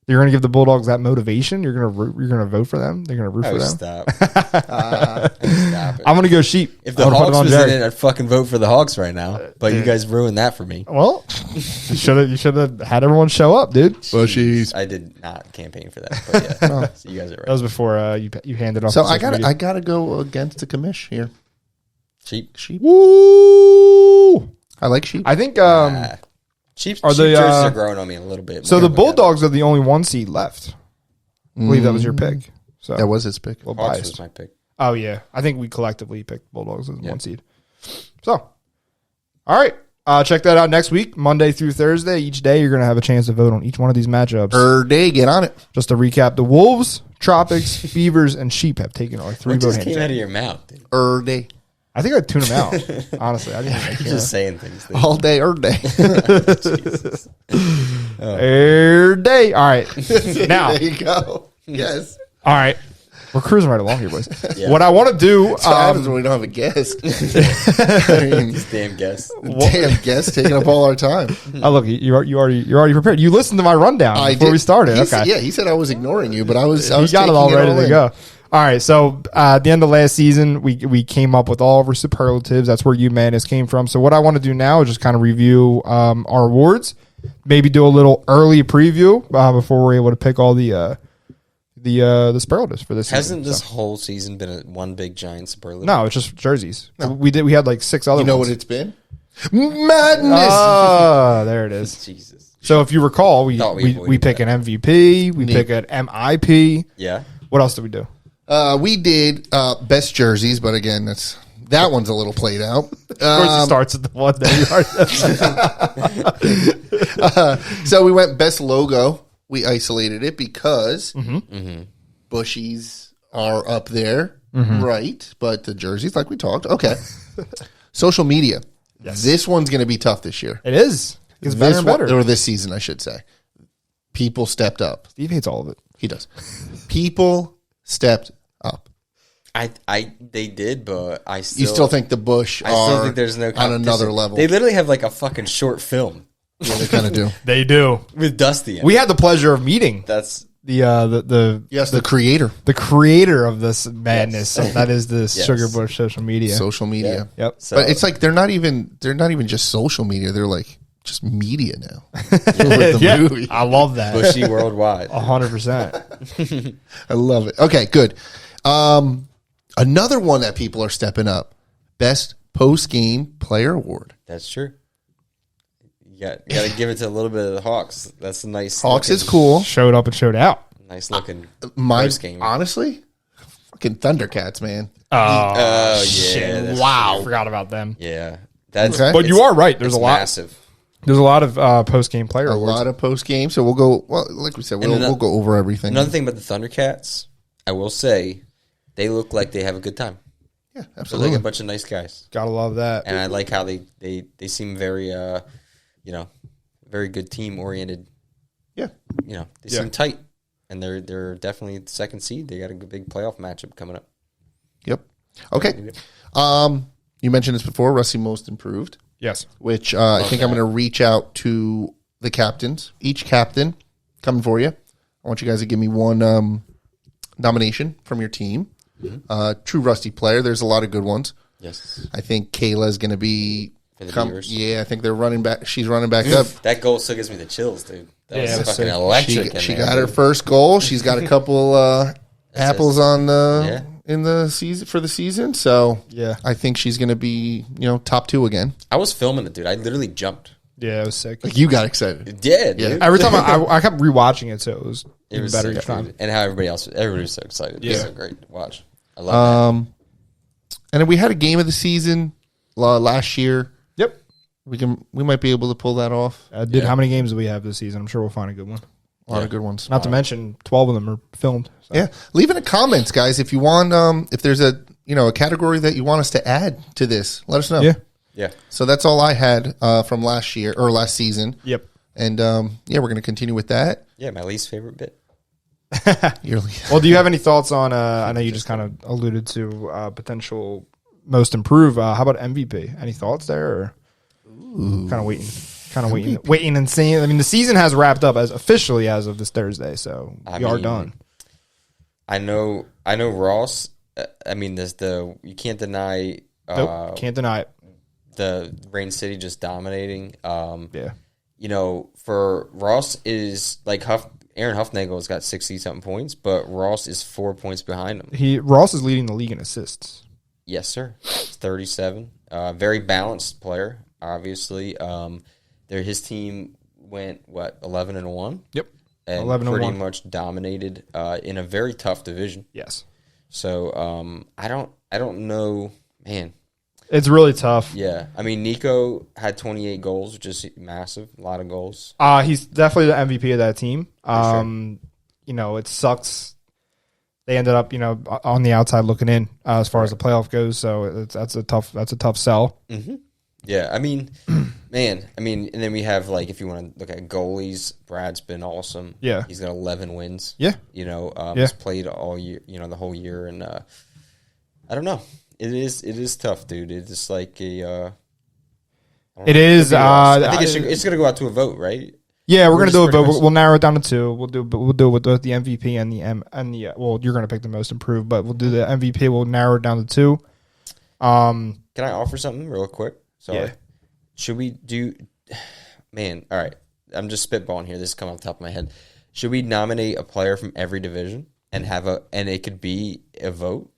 [SPEAKER 3] You're going to give the Bulldogs that motivation. You're going to vote for them. They're going to root for them.
[SPEAKER 1] Stop. Stop it.
[SPEAKER 3] I'm going to go sheep.
[SPEAKER 1] If the Hawks was in it, I'd fucking vote for the Hawks right now. But you guys ruined that for me.
[SPEAKER 3] Well, you should have had everyone show up, dude.
[SPEAKER 1] Jeez, I did not campaign for that. But yeah, so you guys are right.
[SPEAKER 3] That was before you handed off.
[SPEAKER 2] So I gotta go against the commish here.
[SPEAKER 1] Sheep.
[SPEAKER 3] Woo!
[SPEAKER 2] I like sheep.
[SPEAKER 3] I think
[SPEAKER 1] sheep jerseys are growing on me a little bit.
[SPEAKER 3] So the Bulldogs are the only 1 seed left. I believe that was your pick. So
[SPEAKER 2] that was his pick.
[SPEAKER 3] Well,
[SPEAKER 1] Hawks was my pick.
[SPEAKER 3] Oh yeah, I think we collectively picked Bulldogs as 1 seed. So, all right, check that out next week, Monday through Thursday. Each day you're gonna have a chance to vote on each one of these matchups.
[SPEAKER 2] Day, get on it.
[SPEAKER 3] Just to recap: the Wolves, Tropics, Beavers, and Sheep have taken our 3 vote.
[SPEAKER 1] What just came out of your mouth, dude?
[SPEAKER 2] Day.
[SPEAKER 3] I think I'd tune them out. Honestly, I didn't even
[SPEAKER 1] You're just saying things. Dude.
[SPEAKER 2] All day, day.
[SPEAKER 1] Jesus.
[SPEAKER 3] Day. All right. Now.
[SPEAKER 2] There you go. Yes.
[SPEAKER 3] All right. We're cruising right along here, boys.
[SPEAKER 1] Yeah.
[SPEAKER 3] What I want to do.
[SPEAKER 2] What happens when we don't have a guest?
[SPEAKER 1] These damn guests.
[SPEAKER 2] Damn guests taking up all our time.
[SPEAKER 3] Oh, look, you're already prepared. You listened to my rundown before we started. Okay.
[SPEAKER 2] Yeah, he said I was ignoring you, but I was
[SPEAKER 3] got it all ready to go. All right, so at the end of last season, we came up with all of our superlatives. That's where UManus came from. So what I want to do now is just kind of review our awards, maybe do a little early preview before we're able to pick all the superlatives for this season.
[SPEAKER 1] Hasn't this whole season been one big giant superlative?
[SPEAKER 3] No, it's just jerseys. No. We had like 6 other.
[SPEAKER 2] You know
[SPEAKER 3] ones.
[SPEAKER 2] what it's been? Madness.
[SPEAKER 3] Oh, there it is.
[SPEAKER 1] Jesus.
[SPEAKER 3] So if you recall, we pick an MVP, we pick an MIP.
[SPEAKER 1] Yeah.
[SPEAKER 3] What else did we do?
[SPEAKER 2] We did best jerseys, but again, that one's a little played out.
[SPEAKER 3] Of course, it starts at the one that you are.
[SPEAKER 2] So we went best logo. We isolated it because bushies are up there, right? But the jerseys, like we talked, okay. Social media. Yes. This one's going to be tough this year.
[SPEAKER 3] It is. It's better and better.
[SPEAKER 2] Or this season, I should say. People stepped up.
[SPEAKER 3] Steve hates all of it.
[SPEAKER 2] He does. People stepped up.
[SPEAKER 1] They did, but
[SPEAKER 2] you still think the Bush
[SPEAKER 1] I still think there's no
[SPEAKER 2] on another level.
[SPEAKER 1] They literally have like a fucking short film.
[SPEAKER 2] Yeah, they kind of do.
[SPEAKER 3] They do.
[SPEAKER 1] With Dusty in it.
[SPEAKER 3] We had the pleasure of meeting
[SPEAKER 2] the creator.
[SPEAKER 3] The creator of this madness. Yes. So that is the Sugar Bush social media.
[SPEAKER 2] Social media.
[SPEAKER 3] Yeah. Yep.
[SPEAKER 2] So, but it's like they're not even just social media. They're like just media now.
[SPEAKER 3] Movie. I love that.
[SPEAKER 1] Bushy worldwide.
[SPEAKER 3] 100%.
[SPEAKER 2] I love it. Okay, good. Another one that people are stepping up. Best post-game player award.
[SPEAKER 1] That's true. You got to give it to a little bit of the Hawks. That's a nice.
[SPEAKER 2] Hawks is cool.
[SPEAKER 3] Showed up and showed out.
[SPEAKER 1] Nice looking.
[SPEAKER 2] Game. Honestly, fucking Thundercats, man.
[SPEAKER 1] Oh
[SPEAKER 3] shit!
[SPEAKER 2] Wow,
[SPEAKER 3] I forgot about them.
[SPEAKER 1] Yeah, that's.
[SPEAKER 2] Okay.
[SPEAKER 3] But you are right. There's a lot.
[SPEAKER 1] Massive.
[SPEAKER 3] There's a lot of post game player awards.
[SPEAKER 2] A lot of post game. So we'll go. Well, like we said, we'll go over everything.
[SPEAKER 1] Another thing about the Thundercats, I will say, they look like they have a good time.
[SPEAKER 2] Yeah, absolutely.
[SPEAKER 1] They're like a bunch of nice guys.
[SPEAKER 3] Gotta love that.
[SPEAKER 1] And I like how they seem very very good team oriented.
[SPEAKER 2] Yeah.
[SPEAKER 1] They seem tight, and they're definitely the second seed. They got a big playoff matchup coming up.
[SPEAKER 2] Yep. Okay. You mentioned this before, Rusty Most Improved.
[SPEAKER 3] Yes.
[SPEAKER 2] Which I think I'm going to reach out to the captains. Each captain coming for you. I want you guys to give me one nomination from your team. Mm-hmm. True Rusty player. There's a lot of good ones.
[SPEAKER 1] Yes.
[SPEAKER 2] I think Kayla is going to be.
[SPEAKER 1] Yeah,
[SPEAKER 2] I think they're running back. She's running back up.
[SPEAKER 1] That goal still gives me the chills, dude. That was fucking
[SPEAKER 3] sick.
[SPEAKER 1] electric.
[SPEAKER 2] She got her first goal. She's got a couple apples on the in the season for the season. So
[SPEAKER 3] yeah,
[SPEAKER 2] I think she's going to be top 2 again.
[SPEAKER 1] I was filming it, dude. I literally jumped.
[SPEAKER 3] Yeah, it was sick.
[SPEAKER 2] Like you got excited.
[SPEAKER 1] It did. Yeah.
[SPEAKER 3] Every time I kept rewatching it, so it was even better each time.
[SPEAKER 1] And how everybody was so excited. Yeah, it was so great to watch. I love that.
[SPEAKER 2] And then we had a game of the season last year.
[SPEAKER 3] Yep.
[SPEAKER 2] We might be able to pull that off.
[SPEAKER 3] How many games do we have this season? I'm sure we'll find a good one.
[SPEAKER 2] A lot of good ones.
[SPEAKER 3] Not to mention 12 of them are filmed. So.
[SPEAKER 2] Yeah. Leave in the comments, guys, if you want if there's a category that you want us to add to this. Let us know.
[SPEAKER 3] Yeah.
[SPEAKER 1] Yeah.
[SPEAKER 2] So that's all I had from last year or last season.
[SPEAKER 3] Yep.
[SPEAKER 2] And we're going to continue with that.
[SPEAKER 1] Yeah, my least favorite bit.
[SPEAKER 3] Well, do you have any thoughts on I know you just kind of alluded to potential most improved. How about MVP? Any thoughts there? Or kind of waiting. kind of waiting and seeing. I mean, the season has wrapped up officially as of this Thursday, so we are done.
[SPEAKER 1] I know Ross. I mean, you can't deny.
[SPEAKER 3] Nope, can't deny it.
[SPEAKER 1] The Rain City just dominating.
[SPEAKER 3] Yeah.
[SPEAKER 1] You know, for Ross is like Aaron Huffnagel has got 60-something points, but Ross is 4 points behind him.
[SPEAKER 3] Ross is leading the league in assists.
[SPEAKER 1] Yes, sir. 37. Very balanced player, obviously. His team went 11-1.
[SPEAKER 3] Yep.
[SPEAKER 1] And
[SPEAKER 3] 11-1.
[SPEAKER 1] Pretty much dominated in a very tough division.
[SPEAKER 3] Yes.
[SPEAKER 1] So I don't know, man.
[SPEAKER 3] It's really tough.
[SPEAKER 1] Yeah, I mean, Nico had 28 goals, which is massive, a lot of goals.
[SPEAKER 3] He's definitely the MVP of that team.
[SPEAKER 1] Sure.
[SPEAKER 3] You know, it sucks. They ended up, on the outside looking in as far as the playoff goes. So that's a tough sell.
[SPEAKER 1] Mm-hmm. Yeah, I mean, man, and then we have if you want to look at goalies, Brad's been awesome.
[SPEAKER 3] Yeah,
[SPEAKER 1] he's got 11 wins.
[SPEAKER 3] Yeah,
[SPEAKER 1] he's played all year, the whole year, and I don't know. It is tough, dude. It's like a.
[SPEAKER 3] It is.
[SPEAKER 1] I think it's going to go out to a vote, right?
[SPEAKER 3] Yeah, we're going to do it, but we'll narrow it down to two. We'll do it with the MVP and the well, you're going to pick the most improved, but we'll do the MVP. We'll narrow it down to two.
[SPEAKER 1] Can I offer something real quick? Sorry.
[SPEAKER 3] Yeah.
[SPEAKER 1] Should we do? Man, all right. I'm just spitballing here. This is coming off the top of my head. Should we nominate a player from every division and and it could be a vote?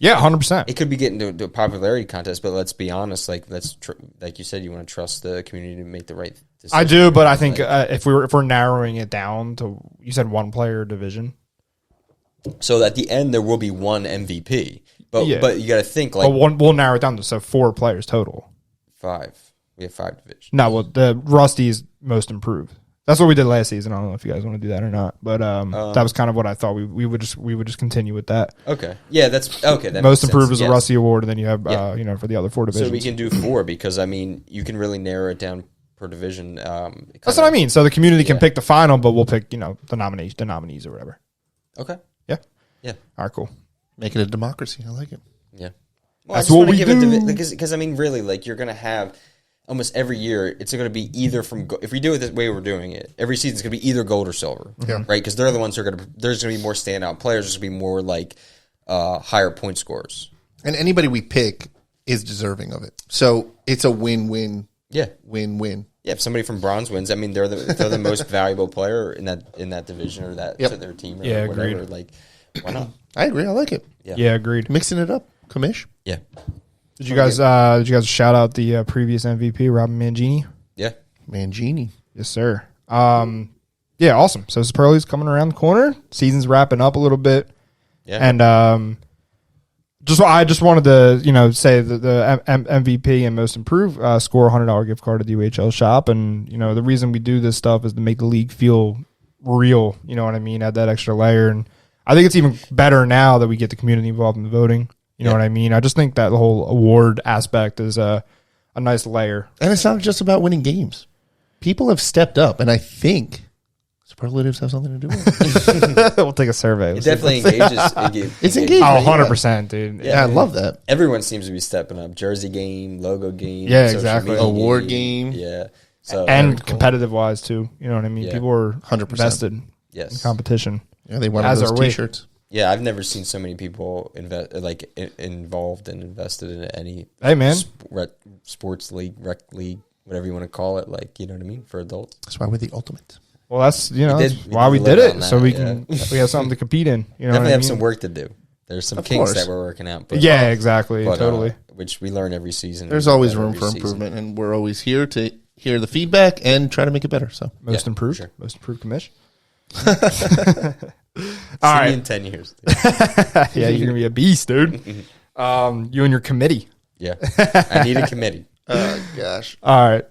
[SPEAKER 3] Yeah, 100%.
[SPEAKER 1] It could be getting to a popularity contest, but let's be honest. Like you said, you want to trust the community to make the right decision.
[SPEAKER 3] I do, but I think if we're narrowing it down to, you said one player division.
[SPEAKER 1] So at the end there will be one MVP, but you got to think
[SPEAKER 3] we'll narrow it down to 4 players total.
[SPEAKER 1] 5. We have 5 divisions.
[SPEAKER 3] No, well, the Rusty is most improved. That's what we did last season. I don't know if you guys want to do that or not, but that was kind of what I thought. We would just continue with that.
[SPEAKER 1] Okay, yeah, that's okay. That
[SPEAKER 3] most improved is a Rusty award, and then you have for the other 4 divisions.
[SPEAKER 1] So we can do 4 because you can really narrow it down per division.
[SPEAKER 3] That's what I mean. So the community can pick the final, but we'll pick the nominees or whatever.
[SPEAKER 1] Okay.
[SPEAKER 3] Yeah. All right. Cool.
[SPEAKER 2] Make it a democracy. I like it.
[SPEAKER 1] Yeah. Well,
[SPEAKER 3] that's what we do.
[SPEAKER 1] Because really, you're gonna have. Almost every year, it's going to be either from if we do it the way we're doing it, every season it's going to be either gold or silver, right? Because they're the ones who are there's going to be more standout players. There's going to be more higher point scores,
[SPEAKER 2] and anybody we pick is deserving of it. So it's a win-win.
[SPEAKER 1] Yeah,
[SPEAKER 2] win-win.
[SPEAKER 1] Yeah, if somebody from bronze wins, they're the most valuable player in that division or to their team. Or whatever.
[SPEAKER 3] Agreed.
[SPEAKER 1] Why not?
[SPEAKER 2] I agree. I like it.
[SPEAKER 3] Yeah, agreed.
[SPEAKER 2] Mixing it up, commish.
[SPEAKER 1] Yeah.
[SPEAKER 3] Did you guys shout out the previous MVP, Robin Mangini?
[SPEAKER 1] Yeah.
[SPEAKER 2] Mangini.
[SPEAKER 3] Yes, sir. Yeah, awesome. So Superlatives coming around the corner. Season's wrapping up a little bit.
[SPEAKER 1] Yeah.
[SPEAKER 3] And I just wanted to, say that the MVP and most improved score $100 gift card to the UHL shop. And, the reason we do this stuff is to make the league feel real, you know what I mean? Add that extra layer. And I think it's even better now that we get the community involved in the voting. You know what I mean? I just think that the whole award aspect is a nice layer.
[SPEAKER 2] And it's not just about winning games. People have stepped up, and I think superlatives have something to do with it.
[SPEAKER 3] We'll take a survey.
[SPEAKER 1] It definitely engages.
[SPEAKER 2] It's engaging.
[SPEAKER 3] Oh, 100%, dude.
[SPEAKER 2] Yeah, I love that.
[SPEAKER 1] Everyone seems to be stepping up. Jersey game, logo game.
[SPEAKER 3] Yeah, exactly.
[SPEAKER 2] Award game.
[SPEAKER 1] Yeah. So
[SPEAKER 3] and competitive-wise, too. You know what I mean?
[SPEAKER 1] Yeah.
[SPEAKER 3] People are
[SPEAKER 2] 100%
[SPEAKER 3] invested in competition.
[SPEAKER 2] Yeah, they wanted those T-shirts.
[SPEAKER 1] Yeah, I've never seen so many people involved and invested in any sports league, rec league, whatever you want to call it. You know what I mean, for adults.
[SPEAKER 2] That's why we're the ultimate.
[SPEAKER 3] Well, that's that's why we did it, so we have something to compete in. You know,
[SPEAKER 1] definitely have some work to do. There's some kinks that we're working out. But,
[SPEAKER 3] exactly, totally.
[SPEAKER 1] Which we learn every season.
[SPEAKER 2] There's always room for improvement, and we're always here to hear the feedback and try to make it better. So
[SPEAKER 3] most improved commish.
[SPEAKER 1] All right, in 10 years.
[SPEAKER 3] Yeah, you're gonna be a beast, dude. You and your committee.
[SPEAKER 1] Yeah, I need a committee.
[SPEAKER 2] Oh gosh.
[SPEAKER 3] All right.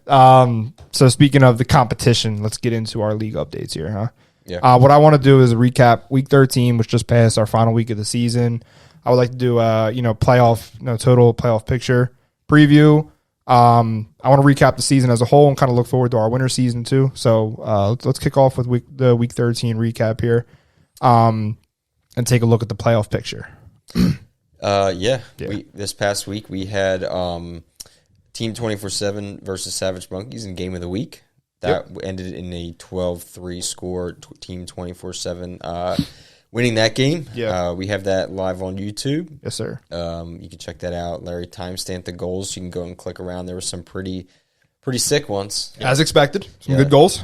[SPEAKER 3] So speaking of the competition, let's get into our league updates here, huh?
[SPEAKER 1] Yeah.
[SPEAKER 3] What I want to do is recap week 13, which just passed, our final week of the season. I would like to do total playoff picture preview. I want to recap the season as a whole and kind of look forward to our winter season too. So let's kick off with the week 13 recap here, and take a look at the playoff picture.
[SPEAKER 1] Yeah. This past week we had Team 24/7 versus Savage Monkeys in Game of the Week. That ended in a 12-3 score. Team 24/7 winning that game.
[SPEAKER 3] Yeah.
[SPEAKER 1] We have that live on YouTube.
[SPEAKER 3] Yes, sir.
[SPEAKER 1] You can check that out. Larry timestamped the goals. You can go and click around. There were some pretty sick ones.
[SPEAKER 3] As expected. Some good goals.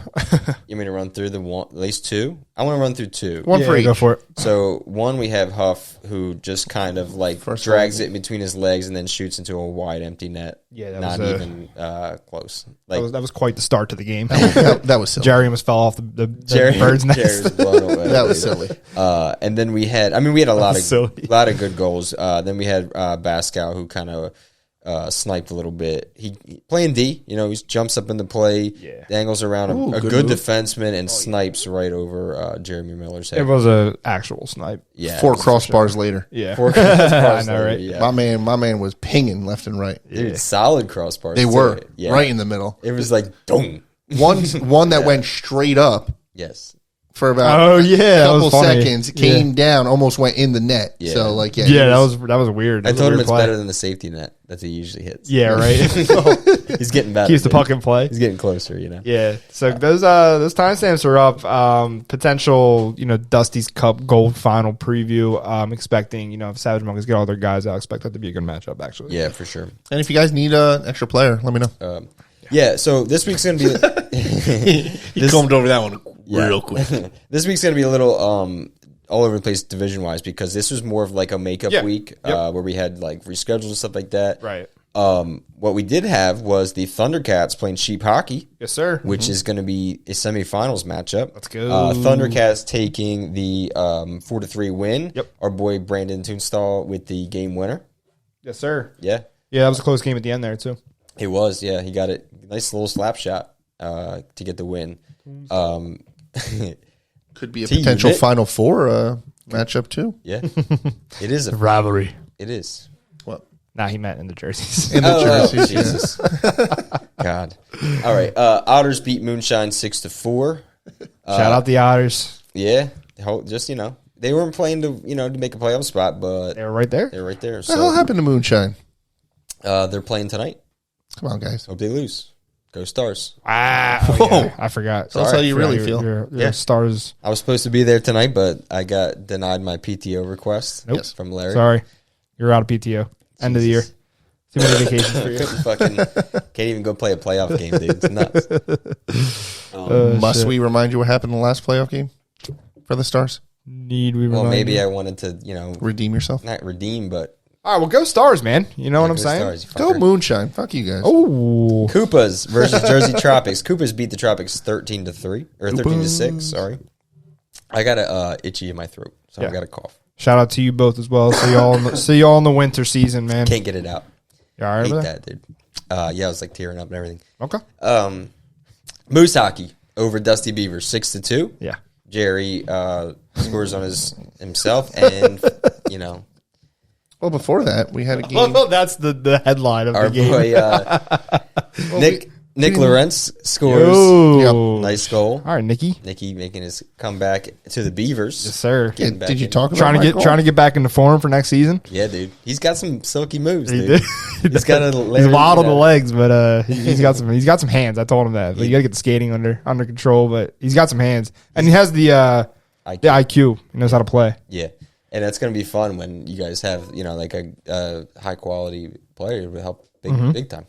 [SPEAKER 1] You mean to run through at least two? I want to run through two.
[SPEAKER 2] One for each.
[SPEAKER 3] Go for it.
[SPEAKER 1] So one, we have Huff, who just kind of like drags it between his legs and then shoots into a wide empty net.
[SPEAKER 3] Yeah, that
[SPEAKER 1] not
[SPEAKER 3] was
[SPEAKER 1] even close. Like
[SPEAKER 3] That was quite the start to the game.
[SPEAKER 2] That was silly.
[SPEAKER 3] Jerry almost fell off the bird's nest.
[SPEAKER 1] Jerry was blown away.
[SPEAKER 2] That was silly.
[SPEAKER 1] And then we had a lot
[SPEAKER 3] silly.
[SPEAKER 1] of good goals. Then we had Bascal, who kind of sniped a little bit. He playing D, he jumps up in the play, dangles around a good defenseman, and snipes right over Jeremy Miller's head.
[SPEAKER 3] It was a actual snipe.
[SPEAKER 1] Yeah,
[SPEAKER 2] 4 crossbars later.
[SPEAKER 3] Yeah.
[SPEAKER 1] 4 crossbars.
[SPEAKER 3] I know, right?
[SPEAKER 1] Yeah.
[SPEAKER 2] My man was pinging left and right.
[SPEAKER 1] Dude, solid crossbars.
[SPEAKER 2] They were
[SPEAKER 1] Yeah.
[SPEAKER 2] right in the middle.
[SPEAKER 1] It was like dong.
[SPEAKER 2] One that went straight up
[SPEAKER 1] Yes.
[SPEAKER 2] for about
[SPEAKER 3] that
[SPEAKER 2] couple
[SPEAKER 3] was funny.
[SPEAKER 2] seconds, came down, almost went in the net.
[SPEAKER 1] Yeah.
[SPEAKER 2] So like
[SPEAKER 3] that was weird.
[SPEAKER 1] I
[SPEAKER 3] That was a
[SPEAKER 1] told him
[SPEAKER 3] weird
[SPEAKER 1] it's
[SPEAKER 3] play.
[SPEAKER 1] better than the safety net that he usually hits.
[SPEAKER 3] Yeah, right.
[SPEAKER 1] He's getting better.
[SPEAKER 3] Keeps the puck in play.
[SPEAKER 1] He's getting closer,
[SPEAKER 3] Yeah. So those timestamps are up. Potential, Dusty's Cup Gold Final preview. Expecting, if Savage Monkeys get all their guys, I expect that to be a good matchup. Actually.
[SPEAKER 1] Yeah, for sure.
[SPEAKER 2] And if you guys need an extra player, let me know.
[SPEAKER 1] Yeah, so this week's going to be...
[SPEAKER 2] He combed over that one real quick.
[SPEAKER 1] This week's going to be a little all over the place division-wise because this was more of like a makeup week where we had like reschedules and stuff like that.
[SPEAKER 3] Right.
[SPEAKER 1] What we did have was the Thundercats playing Sheep Hockey.
[SPEAKER 3] Yes, sir.
[SPEAKER 1] Which is going to be a semifinals matchup.
[SPEAKER 3] Let's go.
[SPEAKER 1] Thundercats taking the 4-3 win.
[SPEAKER 3] Yep.
[SPEAKER 1] Our boy Brandon Toonstall with the game winner.
[SPEAKER 3] Yes, sir.
[SPEAKER 1] Yeah.
[SPEAKER 3] Yeah, that was a close game at the end there too.
[SPEAKER 1] It was, yeah. He got it. Nice little slap shot to get the win.
[SPEAKER 2] Could be a potential Final Four matchup too.
[SPEAKER 1] Yeah. It is a
[SPEAKER 3] rivalry.
[SPEAKER 1] It is.
[SPEAKER 2] What?
[SPEAKER 3] Nah, he meant in the jerseys.
[SPEAKER 2] In the jerseys.
[SPEAKER 1] Jesus. God. All right. Otters beat Moonshine 6-4.
[SPEAKER 3] Shout out the Otters.
[SPEAKER 1] Yeah. Just, they weren't playing to make a playoff spot, but
[SPEAKER 3] They were right there.
[SPEAKER 1] they're right there.
[SPEAKER 2] What the hell happened to Moonshine?
[SPEAKER 1] They're playing tonight.
[SPEAKER 2] Come on, guys.
[SPEAKER 1] Hope they lose. Go Stars.
[SPEAKER 3] Yeah, I forgot.
[SPEAKER 2] That's how you really feel.
[SPEAKER 3] Your Stars.
[SPEAKER 1] I was supposed to be there tonight, but I got denied my PTO request from Larry.
[SPEAKER 3] Sorry. You're out of PTO. End of the year. Too many vacations for you.
[SPEAKER 1] Can't even go play a playoff game, dude. It's nuts.
[SPEAKER 2] Must we remind you what happened in the last playoff game for the Stars?
[SPEAKER 3] Need we
[SPEAKER 1] Well,
[SPEAKER 3] remind
[SPEAKER 1] maybe
[SPEAKER 3] you?
[SPEAKER 1] I wanted to,
[SPEAKER 2] Redeem yourself?
[SPEAKER 1] not redeem, but
[SPEAKER 3] All right, well, go Stars, man. You know what I'm
[SPEAKER 1] go
[SPEAKER 3] saying?
[SPEAKER 1] Stars, you
[SPEAKER 2] Go
[SPEAKER 1] fucker.
[SPEAKER 2] Moonshine. Fuck you guys.
[SPEAKER 3] Oh,
[SPEAKER 1] Koopas versus Jersey Tropics. Koopas beat the Tropics 13-3 or 13-6. Sorry, I got a itchy in my throat, so I got a cough.
[SPEAKER 3] shout out to you both as well. See y'all in the winter season, man.
[SPEAKER 1] Can't get it out.
[SPEAKER 3] You all right
[SPEAKER 1] Hate
[SPEAKER 3] over there?
[SPEAKER 1] that, dude. Yeah, I was like tearing up and everything.
[SPEAKER 3] Okay.
[SPEAKER 1] Moose Hockey over Dusty Beaver 6-2.
[SPEAKER 3] Yeah.
[SPEAKER 1] Jerry scores on himself, and
[SPEAKER 2] Well, before that, we had a game.
[SPEAKER 3] Well, that's the headline of
[SPEAKER 1] our
[SPEAKER 3] the game.
[SPEAKER 1] boy Nick Lawrence scores.
[SPEAKER 3] Ooh.
[SPEAKER 1] Nice goal.
[SPEAKER 3] All right, Nikki.
[SPEAKER 1] Nicky making his comeback to the Beavers.
[SPEAKER 3] Yes, sir.
[SPEAKER 1] Getting back
[SPEAKER 2] Did you
[SPEAKER 1] in.
[SPEAKER 2] talk about
[SPEAKER 3] Trying to get back into form for next season.
[SPEAKER 1] Yeah, dude. He's got some silky moves,
[SPEAKER 3] He
[SPEAKER 1] dude.
[SPEAKER 3] did.
[SPEAKER 1] He's got a
[SPEAKER 3] He's wild on the legs, but he's got some hands. I told him that. But you got to get the skating under control, but he's got some hands, and he has the IQ. He knows how to play.
[SPEAKER 1] Yeah. And that's going to be fun when you guys have, like a high quality player to help big time.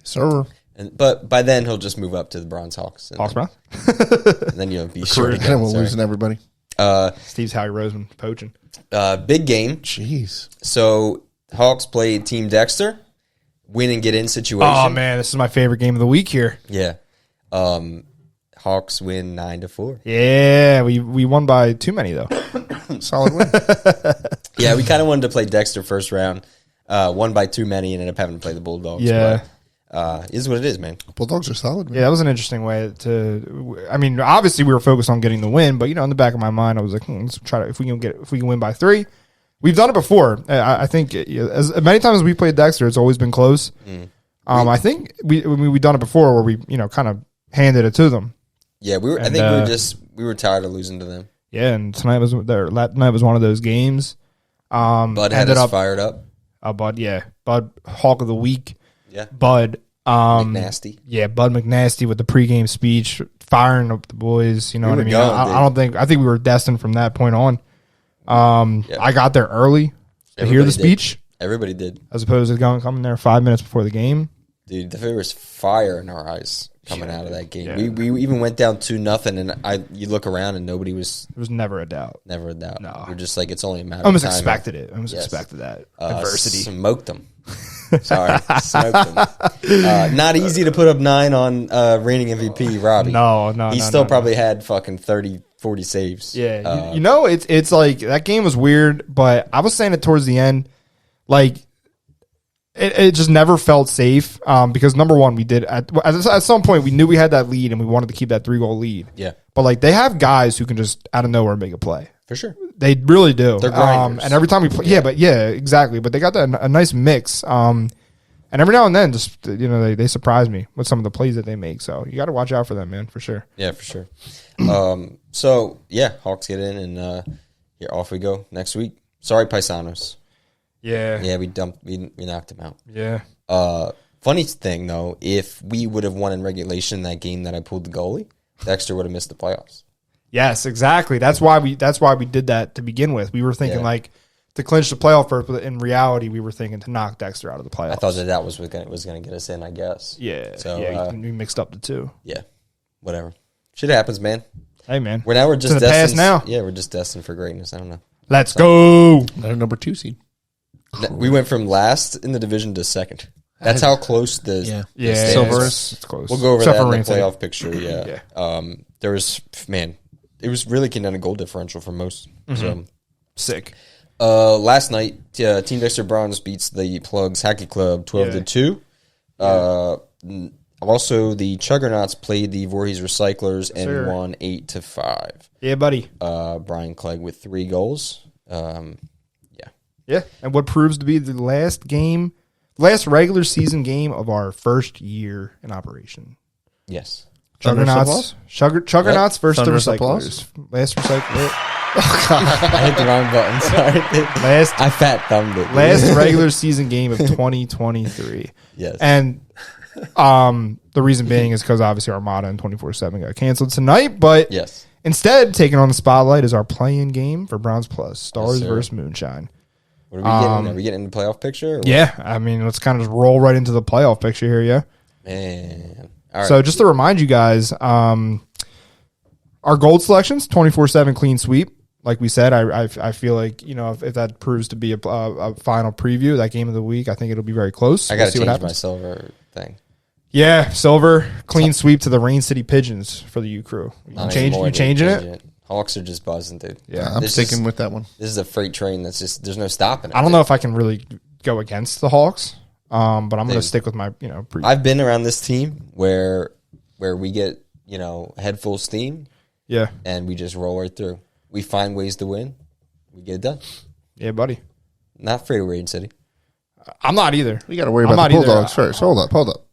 [SPEAKER 2] Sir.
[SPEAKER 1] But by then he'll just move up to the Bronze Hawks.
[SPEAKER 3] Hawks, bro.
[SPEAKER 1] And then you'll be sure to
[SPEAKER 2] And then we're losing everybody.
[SPEAKER 3] Steve's Howie Roseman poaching.
[SPEAKER 1] Big game.
[SPEAKER 2] Jeez.
[SPEAKER 1] So Hawks played Team Dexter. Win and get in situation.
[SPEAKER 3] Oh man, this is my favorite game of the week here.
[SPEAKER 1] Yeah. Hawks win 9-4.
[SPEAKER 3] Yeah, we won by too many though.
[SPEAKER 2] Solid win.
[SPEAKER 1] Yeah, we kind of wanted to play Dexter first round. Won by too many and ended up having to play the Bulldogs.
[SPEAKER 3] Yeah.
[SPEAKER 1] But, is what it is, man.
[SPEAKER 2] Bulldogs are solid, man.
[SPEAKER 3] Yeah, that was an interesting way to. I mean, obviously we were focused on getting the win, but in the back of my mind, I was like, let's try to if we can win by 3. We've done it before. I think as many times as we played Dexter, it's always been close. I think we've done it before where we kind of handed it to them.
[SPEAKER 1] Yeah, we were tired of losing to them.
[SPEAKER 3] Yeah, and tonight was one of those games.
[SPEAKER 1] Bud had us fired up.
[SPEAKER 3] Bud Hawk of the Week.
[SPEAKER 1] Yeah.
[SPEAKER 3] Bud.
[SPEAKER 1] Nasty.
[SPEAKER 3] Yeah, Bud McNasty with the pregame speech, firing up the boys. You know what I mean?
[SPEAKER 1] going,
[SPEAKER 3] I think we were destined from that point on. I got there early to hear the speech.
[SPEAKER 1] Everybody did.
[SPEAKER 3] As opposed to coming there 5 minutes before the game.
[SPEAKER 1] Dude, there was fire in our eyes coming out of that game.
[SPEAKER 3] Yeah.
[SPEAKER 1] We even went down 2-0, and you look around and nobody was.
[SPEAKER 3] There was never a doubt.
[SPEAKER 1] Never a doubt.
[SPEAKER 3] No.
[SPEAKER 1] We're just like, it's only a matter
[SPEAKER 3] I almost
[SPEAKER 1] of time.
[SPEAKER 3] expected it. I almost expected that. Adversity.
[SPEAKER 1] Smoked them. Sorry. Smoked them. Not easy to put up 9 on reigning MVP, Robbie.
[SPEAKER 3] No.
[SPEAKER 1] He still probably had fucking 30, 40 saves.
[SPEAKER 3] Yeah. You know, it's like that game was weird, but I was saying it towards the end. Like, it just never felt safe because, number one, we did at some point, we knew we had that lead and we wanted to keep that 3-goal lead.
[SPEAKER 1] Yeah.
[SPEAKER 3] But, like, they have guys who can just out of nowhere make a play.
[SPEAKER 1] For sure.
[SPEAKER 3] They really do.
[SPEAKER 1] They're grinders.
[SPEAKER 3] And every time we play, exactly. But they got a nice mix. And every now and then, just they surprise me with some of the plays that they make. So you got to watch out for them, man, for sure.
[SPEAKER 1] Yeah, for sure. So yeah, Hawks get in, and here off we go next week. Sorry, Paisanos.
[SPEAKER 3] Yeah,
[SPEAKER 1] we knocked them out.
[SPEAKER 3] Yeah.
[SPEAKER 1] Funny thing though, if we would have won in regulation that game that I pulled the goalie, Dexter would have missed the playoffs.
[SPEAKER 3] Yes, exactly. That's why we did that to begin with. We were thinking like to clinch the playoff berth, but in reality, we were thinking to knock Dexter out of the playoffs.
[SPEAKER 1] I thought that was going to get us in, I guess.
[SPEAKER 3] Yeah.
[SPEAKER 1] So
[SPEAKER 3] we mixed up the two.
[SPEAKER 1] Yeah. Whatever. Shit happens, man.
[SPEAKER 3] Hey, man.
[SPEAKER 1] We're just
[SPEAKER 3] to the past now.
[SPEAKER 1] Yeah, we're just destined for greatness. I don't know.
[SPEAKER 3] Let's go.
[SPEAKER 2] Another number 2 seed.
[SPEAKER 1] We went from last in the division to second. That's how close the standings
[SPEAKER 3] Silver
[SPEAKER 1] are.
[SPEAKER 3] is close.
[SPEAKER 1] We'll go over
[SPEAKER 3] Except
[SPEAKER 1] that in
[SPEAKER 3] for
[SPEAKER 1] the
[SPEAKER 3] Rain City.
[SPEAKER 1] playoff picture. Yeah. There was it was really came down to goal differential for most. So
[SPEAKER 3] sick.
[SPEAKER 1] Last night, Team Dexter Bronze beats the Plugs Hockey Club 12-2. Also, the Chuggernauts played the Voorhees Recyclers and won 8-5.
[SPEAKER 3] Yeah, buddy.
[SPEAKER 1] Brian Clegg with 3 goals.
[SPEAKER 3] Yeah, and what proves to be the last regular season game of our first year in operation.
[SPEAKER 1] Yes.
[SPEAKER 3] Juggernauts versus the Recyclers. Last Recycler.
[SPEAKER 1] I hit the wrong button. Sorry. I fat thumbed it.
[SPEAKER 3] Last regular season game of 2023.
[SPEAKER 1] Yes.
[SPEAKER 3] And the reason being is because obviously Armada and 24/7 got canceled tonight. But
[SPEAKER 1] yes.
[SPEAKER 3] Instead, taking on the spotlight is our play-in game for Bronze Plus, Stars versus Moonshine.
[SPEAKER 1] What are we getting? Are we getting in the playoff picture? Or
[SPEAKER 3] yeah. I mean, let's kind of just roll right into the playoff picture here, yeah?
[SPEAKER 1] Man. All right.
[SPEAKER 3] So just to remind you guys, our gold selections, 24/7 clean sweep. Like we said, I feel like, if that proves to be a final preview, that game of the week, I think it'll be very close.
[SPEAKER 1] I got to change my silver thing.
[SPEAKER 3] Yeah, silver, clean sweep to the Rain City Pigeons for the U Crew. You changing it?
[SPEAKER 1] Hawks are just buzzing, dude.
[SPEAKER 2] Yeah, I'm sticking with that one.
[SPEAKER 1] This is a freight train that's just, there's no stopping it.
[SPEAKER 3] I don't know if I can really go against the Hawks, but I'm going to stick with my,
[SPEAKER 1] I've been around this team where we get, head full steam.
[SPEAKER 3] Yeah.
[SPEAKER 1] And we just roll right through. We find ways to win. We get it done.
[SPEAKER 3] Yeah, buddy.
[SPEAKER 1] Not afraid of Rain City.
[SPEAKER 3] I'm not either.
[SPEAKER 2] We got to worry about the Bulldogs first. Hold up.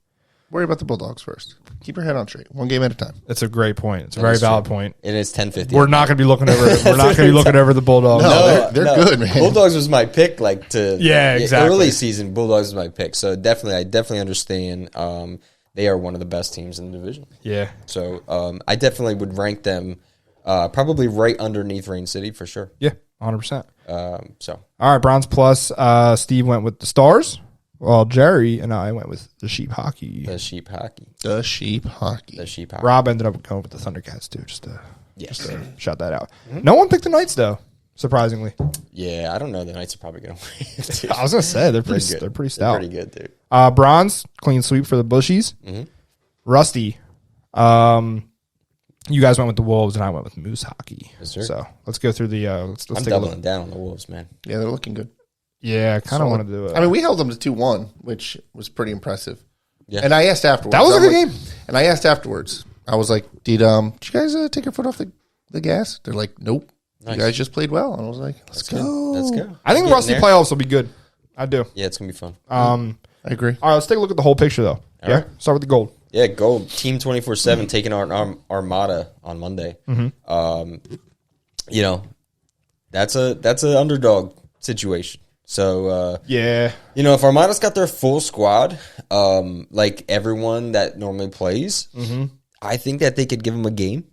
[SPEAKER 2] Worry about the Bulldogs first. Keep your head on straight. One game at a time.
[SPEAKER 3] That's a great point. It's a very valid point.
[SPEAKER 1] And it's 10:50.
[SPEAKER 3] We're not going to be looking over. We're not going to be looking over the Bulldogs.
[SPEAKER 2] No, they're good, man.
[SPEAKER 1] Bulldogs was my pick. Exactly. Early season, Bulldogs was my pick. So I definitely understand. They are one of the best teams in the division.
[SPEAKER 3] Yeah.
[SPEAKER 1] So I definitely would rank them probably right underneath Rain City for sure.
[SPEAKER 3] Yeah, 100%.
[SPEAKER 1] So
[SPEAKER 3] all right, Bronze Plus. Steve went with the Stars. Well, Jerry and I went with the Sheep Hockey.
[SPEAKER 1] The Sheep Hockey.
[SPEAKER 3] Rob ended up going with the Thundercats, too, just to shout that out. Mm-hmm. No one picked the Knights, though, surprisingly.
[SPEAKER 1] Yeah, I don't know. The Knights are probably going to win.
[SPEAKER 3] I was going to say, they're pretty stout.
[SPEAKER 1] They're pretty good, dude.
[SPEAKER 3] Bronze, clean sweep for the Bushies.
[SPEAKER 1] Mm-hmm.
[SPEAKER 3] Rusty. You guys went with the Wolves, and I went with Moose Hockey.
[SPEAKER 1] Yes, sir.
[SPEAKER 3] So let's go through the let's
[SPEAKER 1] I'm
[SPEAKER 3] take
[SPEAKER 1] doubling down on the Wolves, man.
[SPEAKER 2] Yeah, they're looking good.
[SPEAKER 3] Yeah, I kind of want to do it.
[SPEAKER 2] I mean, we held them to 2-1, which was pretty impressive.
[SPEAKER 1] Yeah.
[SPEAKER 2] And I asked afterwards.
[SPEAKER 3] That was a good game.
[SPEAKER 2] And I asked afterwards. I was like, did you guys take your foot off the gas? They're like, nope. Nice. You guys just played well. And I was like, let's go.
[SPEAKER 1] Let's go.
[SPEAKER 3] I think Rusty playoffs will be good. I do.
[SPEAKER 1] Yeah, it's going to be fun.
[SPEAKER 2] I agree.
[SPEAKER 3] All right, let's take a look at the whole picture, though. All right. Start with the gold.
[SPEAKER 1] Yeah, gold. Team 24/7 taking on Armada on Monday.
[SPEAKER 3] Mm-hmm.
[SPEAKER 1] That's an underdog situation. So,
[SPEAKER 3] Yeah.
[SPEAKER 1] you know, if Armada's got their full squad, like everyone that normally plays, I think that they could give him a game.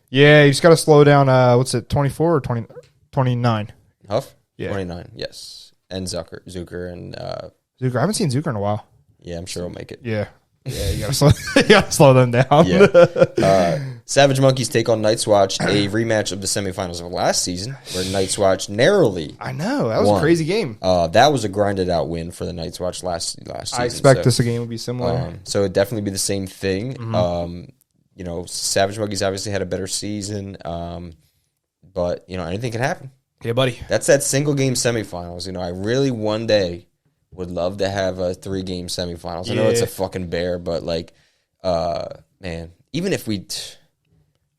[SPEAKER 3] Yeah, you just got to slow down, what's it, 24 or 20, 29?
[SPEAKER 1] Huff?
[SPEAKER 3] Yeah.
[SPEAKER 1] 29, yes. And Zucker, and
[SPEAKER 3] Zucker. I haven't seen Zucker in a while.
[SPEAKER 1] yeah, I'm sure he'll make it.
[SPEAKER 3] Yeah. Yeah, you got to slow them down.
[SPEAKER 1] Yeah. Savage Monkeys take on Night's Watch, a rematch of the semifinals of last season, where Night's Watch narrowly
[SPEAKER 3] I know. That was
[SPEAKER 1] won.
[SPEAKER 3] a crazy game.
[SPEAKER 1] That was a grinded out win for the Night's Watch last season.
[SPEAKER 3] I expect this game would be similar.
[SPEAKER 1] So it'd definitely be the same thing. You know, Savage Monkeys obviously had a better season, but, you know, anything can happen.
[SPEAKER 3] Yeah, buddy.
[SPEAKER 1] That's that single game semifinals. You know, I really one day would love to have a 3-game semifinals. I know it's a fucking bear, but like, man, even if we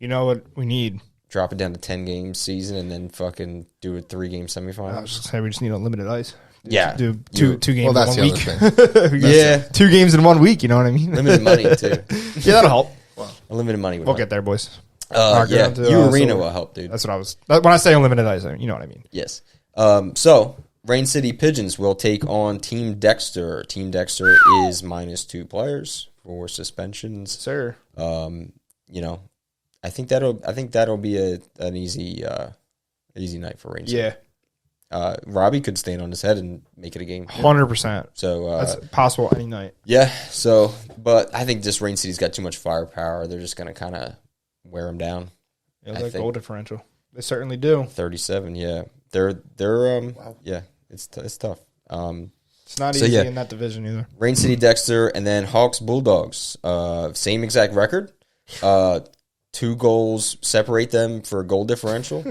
[SPEAKER 3] You know what we need?
[SPEAKER 1] drop it down to 10-game season and then fucking do a 3-game semifinal.
[SPEAKER 3] I was just saying we just need unlimited ice.
[SPEAKER 1] Yeah.
[SPEAKER 3] Do two games
[SPEAKER 2] Well, that's
[SPEAKER 3] in 1
[SPEAKER 2] the other
[SPEAKER 3] week.
[SPEAKER 2] thing.
[SPEAKER 1] Yeah.
[SPEAKER 3] 2 games in 1 week, you know what I mean?
[SPEAKER 1] Limited money, too.
[SPEAKER 3] Yeah, that'll help.
[SPEAKER 1] Unlimited money would
[SPEAKER 3] We'll
[SPEAKER 1] help.
[SPEAKER 3] get there, boys.
[SPEAKER 1] Yeah,
[SPEAKER 3] down to,
[SPEAKER 1] arena
[SPEAKER 3] silver.
[SPEAKER 1] will help, dude.
[SPEAKER 3] That's what I was. When I say unlimited ice, you know what I mean.
[SPEAKER 1] Yes. So, Rain City Pigeons will take on Team Dexter. Team Dexter is -2 players for suspensions.
[SPEAKER 3] Sir.
[SPEAKER 1] You know, I think that'll be an easy night for Rain City.
[SPEAKER 3] Yeah.
[SPEAKER 1] Robbie could stand on his head and make it a game.
[SPEAKER 3] 100%.
[SPEAKER 1] So
[SPEAKER 3] That's possible any night.
[SPEAKER 1] yeah. So, but I think just Rain City's got too much firepower. They're just gonna kind of wear them down.
[SPEAKER 3] Yeah,
[SPEAKER 1] I
[SPEAKER 3] that
[SPEAKER 1] think-
[SPEAKER 3] goal differential. They certainly do.
[SPEAKER 1] 37. Yeah. They're yeah. It's tough.
[SPEAKER 3] It's not
[SPEAKER 1] So,
[SPEAKER 3] easy
[SPEAKER 1] yeah.
[SPEAKER 3] in that division either.
[SPEAKER 1] Rain City Dexter, and then Hawks Bulldogs. Same exact record. 2 goals separate them for goal differential.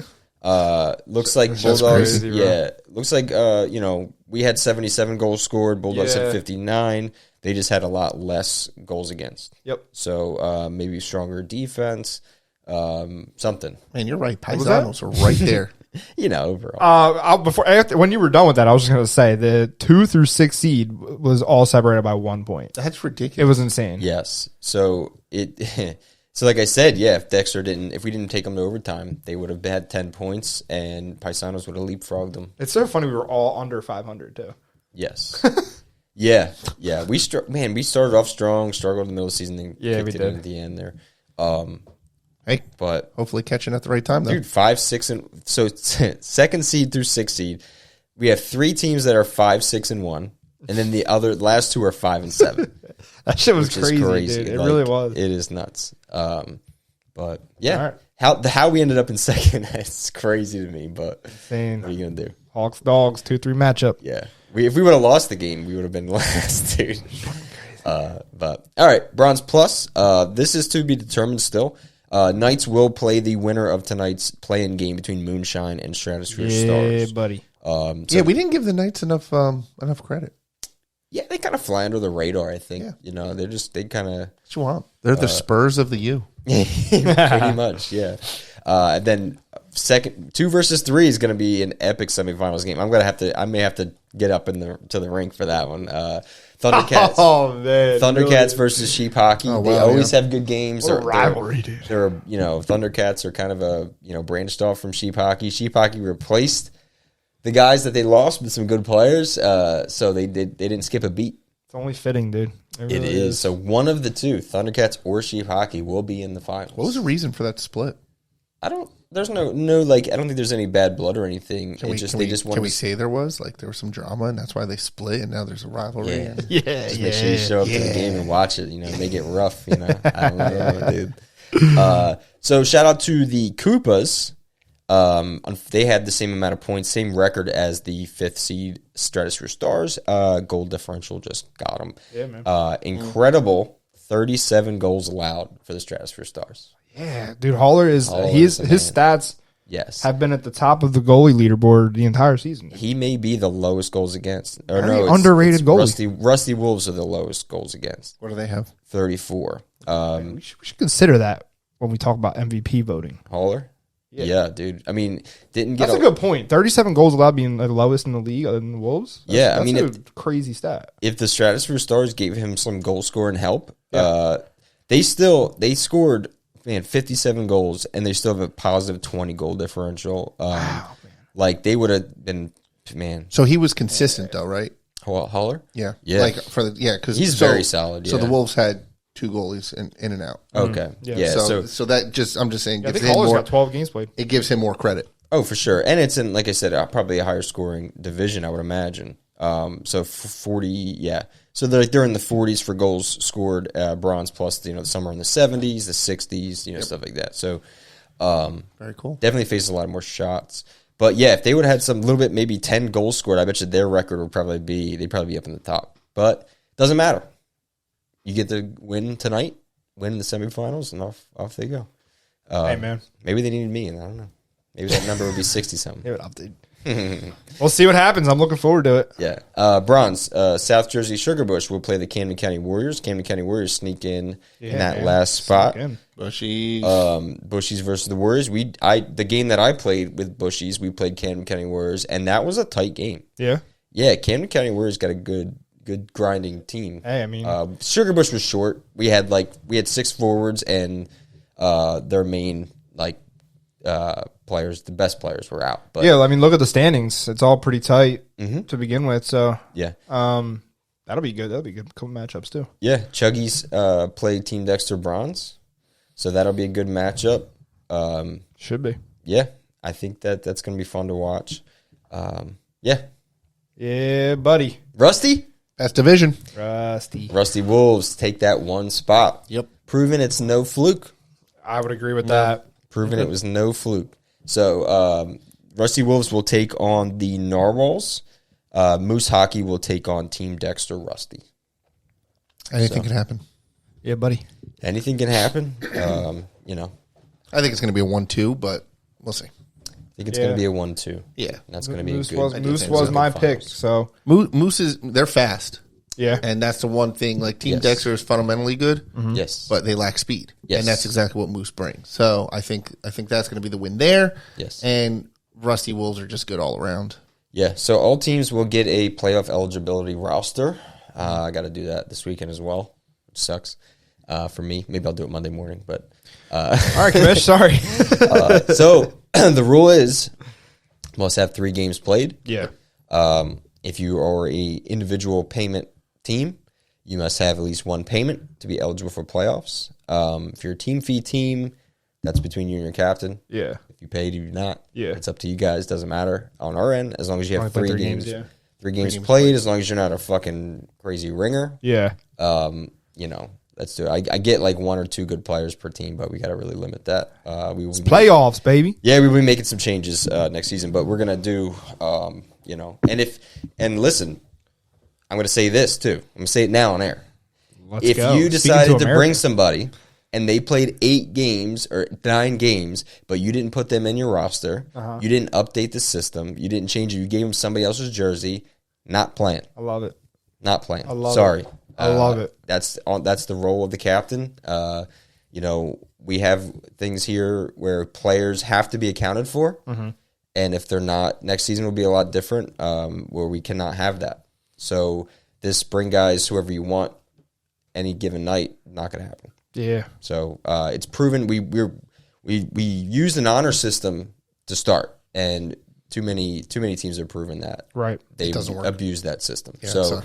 [SPEAKER 1] Looks like Bulldogs.
[SPEAKER 3] crazy, bro.
[SPEAKER 1] Yeah, looks like you know, we had 77 goals scored. Bulldogs
[SPEAKER 3] Yeah.
[SPEAKER 1] had 59. They just had a lot less goals against.
[SPEAKER 3] Yep.
[SPEAKER 1] So maybe stronger defense. Something.
[SPEAKER 2] Man, you're right.
[SPEAKER 3] was that?
[SPEAKER 2] Paisanos are right there.
[SPEAKER 1] You know, overall.
[SPEAKER 3] When you were done with that, I was just going to say the 2 through 6 seed was all separated by 1 point.
[SPEAKER 2] That's
[SPEAKER 3] It
[SPEAKER 2] ridiculous.
[SPEAKER 3] was insane.
[SPEAKER 1] Yes. So it. So like I said, yeah, if we didn't take them to overtime, they would have had 10 points, and Paisanos would have leapfrogged them.
[SPEAKER 3] It's so funny we were all under 500 too.
[SPEAKER 1] Yes. Yeah. We started off strong, struggled in the middle of the season, then
[SPEAKER 3] Yeah, we
[SPEAKER 1] kicked it in
[SPEAKER 3] did.
[SPEAKER 1] at the end there.
[SPEAKER 2] Hey,
[SPEAKER 1] But
[SPEAKER 2] hopefully catching at the right time, though.
[SPEAKER 1] dude, 5, 6, and so second seed through 6th seed, we have 3 teams that are 5, 6, and 1, and then the last 2 are 5 and 7.
[SPEAKER 3] That shit was
[SPEAKER 1] Which is
[SPEAKER 3] crazy, dude. It
[SPEAKER 1] Like,
[SPEAKER 3] really was.
[SPEAKER 1] It is nuts. But yeah,
[SPEAKER 3] All
[SPEAKER 1] how we ended up in second, it's crazy to me. But
[SPEAKER 3] Insane.
[SPEAKER 1] what are you gonna do?
[SPEAKER 3] Hawks Dogs 2-3 matchup.
[SPEAKER 1] Yeah, if we would have lost the game, we would have been last, dude. But all right, Bronze Plus. This is to be determined still. Knights will play the winner of tonight's play-in game between Moonshine and Stratosphere
[SPEAKER 3] Yeah,
[SPEAKER 1] Stars.
[SPEAKER 3] buddy.
[SPEAKER 1] So,
[SPEAKER 2] Yeah, we didn't give the Knights enough credit.
[SPEAKER 1] yeah, they kind of fly under the radar. I think
[SPEAKER 2] Yeah.
[SPEAKER 1] you know they kind of.
[SPEAKER 2] What you want? They're the Spurs of the U.
[SPEAKER 1] Pretty much, yeah. And then 2 versus 3 is going to be an epic semifinals game. I may have to get up to the rink for that one. Thundercats,
[SPEAKER 3] Oh man,
[SPEAKER 1] Thundercats versus Sheep Hockey.
[SPEAKER 2] Oh,
[SPEAKER 1] They
[SPEAKER 2] wow,
[SPEAKER 1] always have good games.
[SPEAKER 3] What a rivalry, dude.
[SPEAKER 1] They're Thundercats are kind of branched off from Sheep Hockey. Sheep Hockey replaced the guys that they lost with some good players. So they didn't skip a beat.
[SPEAKER 3] It's only fitting, dude.
[SPEAKER 1] It
[SPEAKER 3] really
[SPEAKER 1] is. So one of the 2, Thundercats or Sheep Hockey, will be in the finals.
[SPEAKER 2] What was the reason for that split?
[SPEAKER 1] There's no like, I don't think there's any bad blood or anything.
[SPEAKER 2] Can we say there was some drama and that's why they split and now there's a rivalry?
[SPEAKER 1] Yeah.
[SPEAKER 3] Yeah,
[SPEAKER 1] Just make sure you show up to the game and watch it. You know, make it rough. You know, I don't know, dude. So shout out to the Koopas. They had the same amount of points, same record as the 5th seed Stratosphere Stars. Goal differential just got them.
[SPEAKER 3] Yeah, man.
[SPEAKER 1] Incredible 37 goals allowed for the Stratosphere Stars.
[SPEAKER 3] Yeah, dude. Haller is
[SPEAKER 1] Haller
[SPEAKER 3] his
[SPEAKER 1] is the
[SPEAKER 3] stats
[SPEAKER 1] Yes.
[SPEAKER 3] have been at the top of the goalie leaderboard the entire season.
[SPEAKER 1] He may be the lowest goals against. Or
[SPEAKER 3] Very
[SPEAKER 1] no,
[SPEAKER 3] underrated goalie.
[SPEAKER 1] Rusty Wolves are the lowest goals against.
[SPEAKER 2] What do they have?
[SPEAKER 1] 34.
[SPEAKER 3] We should consider that when we talk about MVP voting.
[SPEAKER 1] Haller? Yeah, dude. I mean, didn't get
[SPEAKER 3] That's a good point. 37 goals allowed being the lowest in the league other than the Wolves.
[SPEAKER 1] Yeah, I
[SPEAKER 3] that's
[SPEAKER 1] mean,
[SPEAKER 3] a crazy stat.
[SPEAKER 1] if the Stratosphere Stars gave him some goal scoring help, they scored 57 goals and they still have a positive 20 goal differential. Wow, man. Like they would have been man.
[SPEAKER 2] So he was consistent though, right?
[SPEAKER 1] Haller?
[SPEAKER 2] Yeah.
[SPEAKER 1] Yeah.
[SPEAKER 2] Like because
[SPEAKER 1] He's very solid.
[SPEAKER 2] So
[SPEAKER 1] yeah.
[SPEAKER 2] the Wolves had 2 goalies in and out.
[SPEAKER 1] Okay. Yeah.
[SPEAKER 2] So that just I'm just saying
[SPEAKER 3] I
[SPEAKER 2] gives
[SPEAKER 3] think
[SPEAKER 2] him
[SPEAKER 3] Haller's
[SPEAKER 2] more.
[SPEAKER 3] got 12 games played.
[SPEAKER 2] It gives him more credit.
[SPEAKER 1] Oh, for sure. And it's in, like I said, probably a higher scoring division, I would imagine. So 40, yeah. So they're in the 40s for goals scored, bronze plus, somewhere in the 70s, the 60s, stuff like that. So
[SPEAKER 2] Very cool.
[SPEAKER 1] definitely faces a lot more shots. But yeah, if they would have had some little bit, maybe 10 goals scored, I bet you their record would they'd probably be up in the top. But it doesn't matter. You get to win tonight, win the semifinals, and off they go.
[SPEAKER 3] Hey, man.
[SPEAKER 1] Maybe they needed me, and I don't know. Maybe that number would be 60-something.
[SPEAKER 3] They would update. We'll see what happens. I'm looking forward to it.
[SPEAKER 1] Yeah. Bronze. South Jersey Sugarbush will play the Camden County Warriors. Camden County Warriors sneak in that last spot. Bushies versus the Warriors. The game that I played with Bushies, we played Camden County Warriors, and that was a tight game.
[SPEAKER 3] Yeah.
[SPEAKER 1] Yeah, Camden County Warriors got a good grinding team.
[SPEAKER 3] Hey, I mean,
[SPEAKER 1] Sugarbush was short. We had 6 forwards, and their main players, the best players, were out. But
[SPEAKER 3] yeah, I mean, look at the standings. It's all pretty tight to begin with. So
[SPEAKER 1] yeah,
[SPEAKER 3] that'll be good. That'll be good. Couple matchups too.
[SPEAKER 1] yeah. Chuggies played Team Dexter Bronze, so that'll be a good matchup.
[SPEAKER 3] Should be.
[SPEAKER 1] Yeah, I think that's going to be fun to watch.
[SPEAKER 3] Yeah, buddy.
[SPEAKER 1] Rusty
[SPEAKER 2] division.
[SPEAKER 1] Rusty Wolves take that one spot.
[SPEAKER 2] Yep.
[SPEAKER 1] Proving it's no fluke.
[SPEAKER 3] I would agree with that.
[SPEAKER 1] Proving it was no fluke. So Rusty Wolves will take on the Narwhals. Moose Hockey will take on Team Dexter Rusty.
[SPEAKER 2] Anything can happen.
[SPEAKER 3] Yeah, buddy.
[SPEAKER 1] Anything can happen.
[SPEAKER 2] I think it's going to be a 1-2, but we'll see.
[SPEAKER 1] I think it's going to be a 1-2.
[SPEAKER 2] Yeah.
[SPEAKER 1] That's going to be a good.
[SPEAKER 3] Moose was my pick. So
[SPEAKER 2] Moose they're fast.
[SPEAKER 3] Yeah.
[SPEAKER 2] And that's the one thing. Like Team Dexter is fundamentally good.
[SPEAKER 1] Yes.
[SPEAKER 2] But they lack speed.
[SPEAKER 1] Yes.
[SPEAKER 2] And that's exactly what Moose brings. So I think that's going to be the win there.
[SPEAKER 1] Yes.
[SPEAKER 2] And Rusty Wolves are just good all around.
[SPEAKER 1] Yeah. So all teams will get a playoff eligibility roster. I got to do that this weekend as well, which sucks for me. Maybe I'll do it Monday morning. But
[SPEAKER 3] all right, Kamish, sorry.
[SPEAKER 1] So the rule is must have 3 games played.
[SPEAKER 3] Yeah.
[SPEAKER 1] If you are a individual payment team, you must have at least 1 payment to be eligible for playoffs. If you're a team fee team, that's between you and your captain.
[SPEAKER 3] Yeah.
[SPEAKER 1] If you paid, you do not.
[SPEAKER 3] Yeah.
[SPEAKER 1] It's up to you guys. Doesn't matter on our end as long as you have 3 games.
[SPEAKER 3] Yeah.
[SPEAKER 1] 3 games played. As long as you're not a fucking crazy ringer.
[SPEAKER 3] Yeah.
[SPEAKER 1] Let's do it. I get 1 or 2 good players per team, but we got to really limit that. We will
[SPEAKER 3] Playoffs, baby.
[SPEAKER 1] Yeah, we will be making some changes next season, but we're gonna do, and listen, I'm gonna say this too. I'm gonna say it now on air. If you decided to bring somebody and they played 8 games or 9 games, but you didn't put them in your roster, you didn't update the system, you didn't change it, you gave them somebody else's jersey, not playing.
[SPEAKER 3] I love it.
[SPEAKER 1] Not playing.
[SPEAKER 3] I love
[SPEAKER 1] Sorry.
[SPEAKER 3] it. I love it.
[SPEAKER 1] That's the role of the captain. We have things here where players have to be accounted for, and if they're not, next season will be a lot different, where we cannot have that. So this bring guys whoever you want any given night, not going to happen.
[SPEAKER 3] Yeah.
[SPEAKER 1] So it's proven we used an honor system to start, and too many teams have proven that they abused that system.
[SPEAKER 2] Yeah,
[SPEAKER 1] so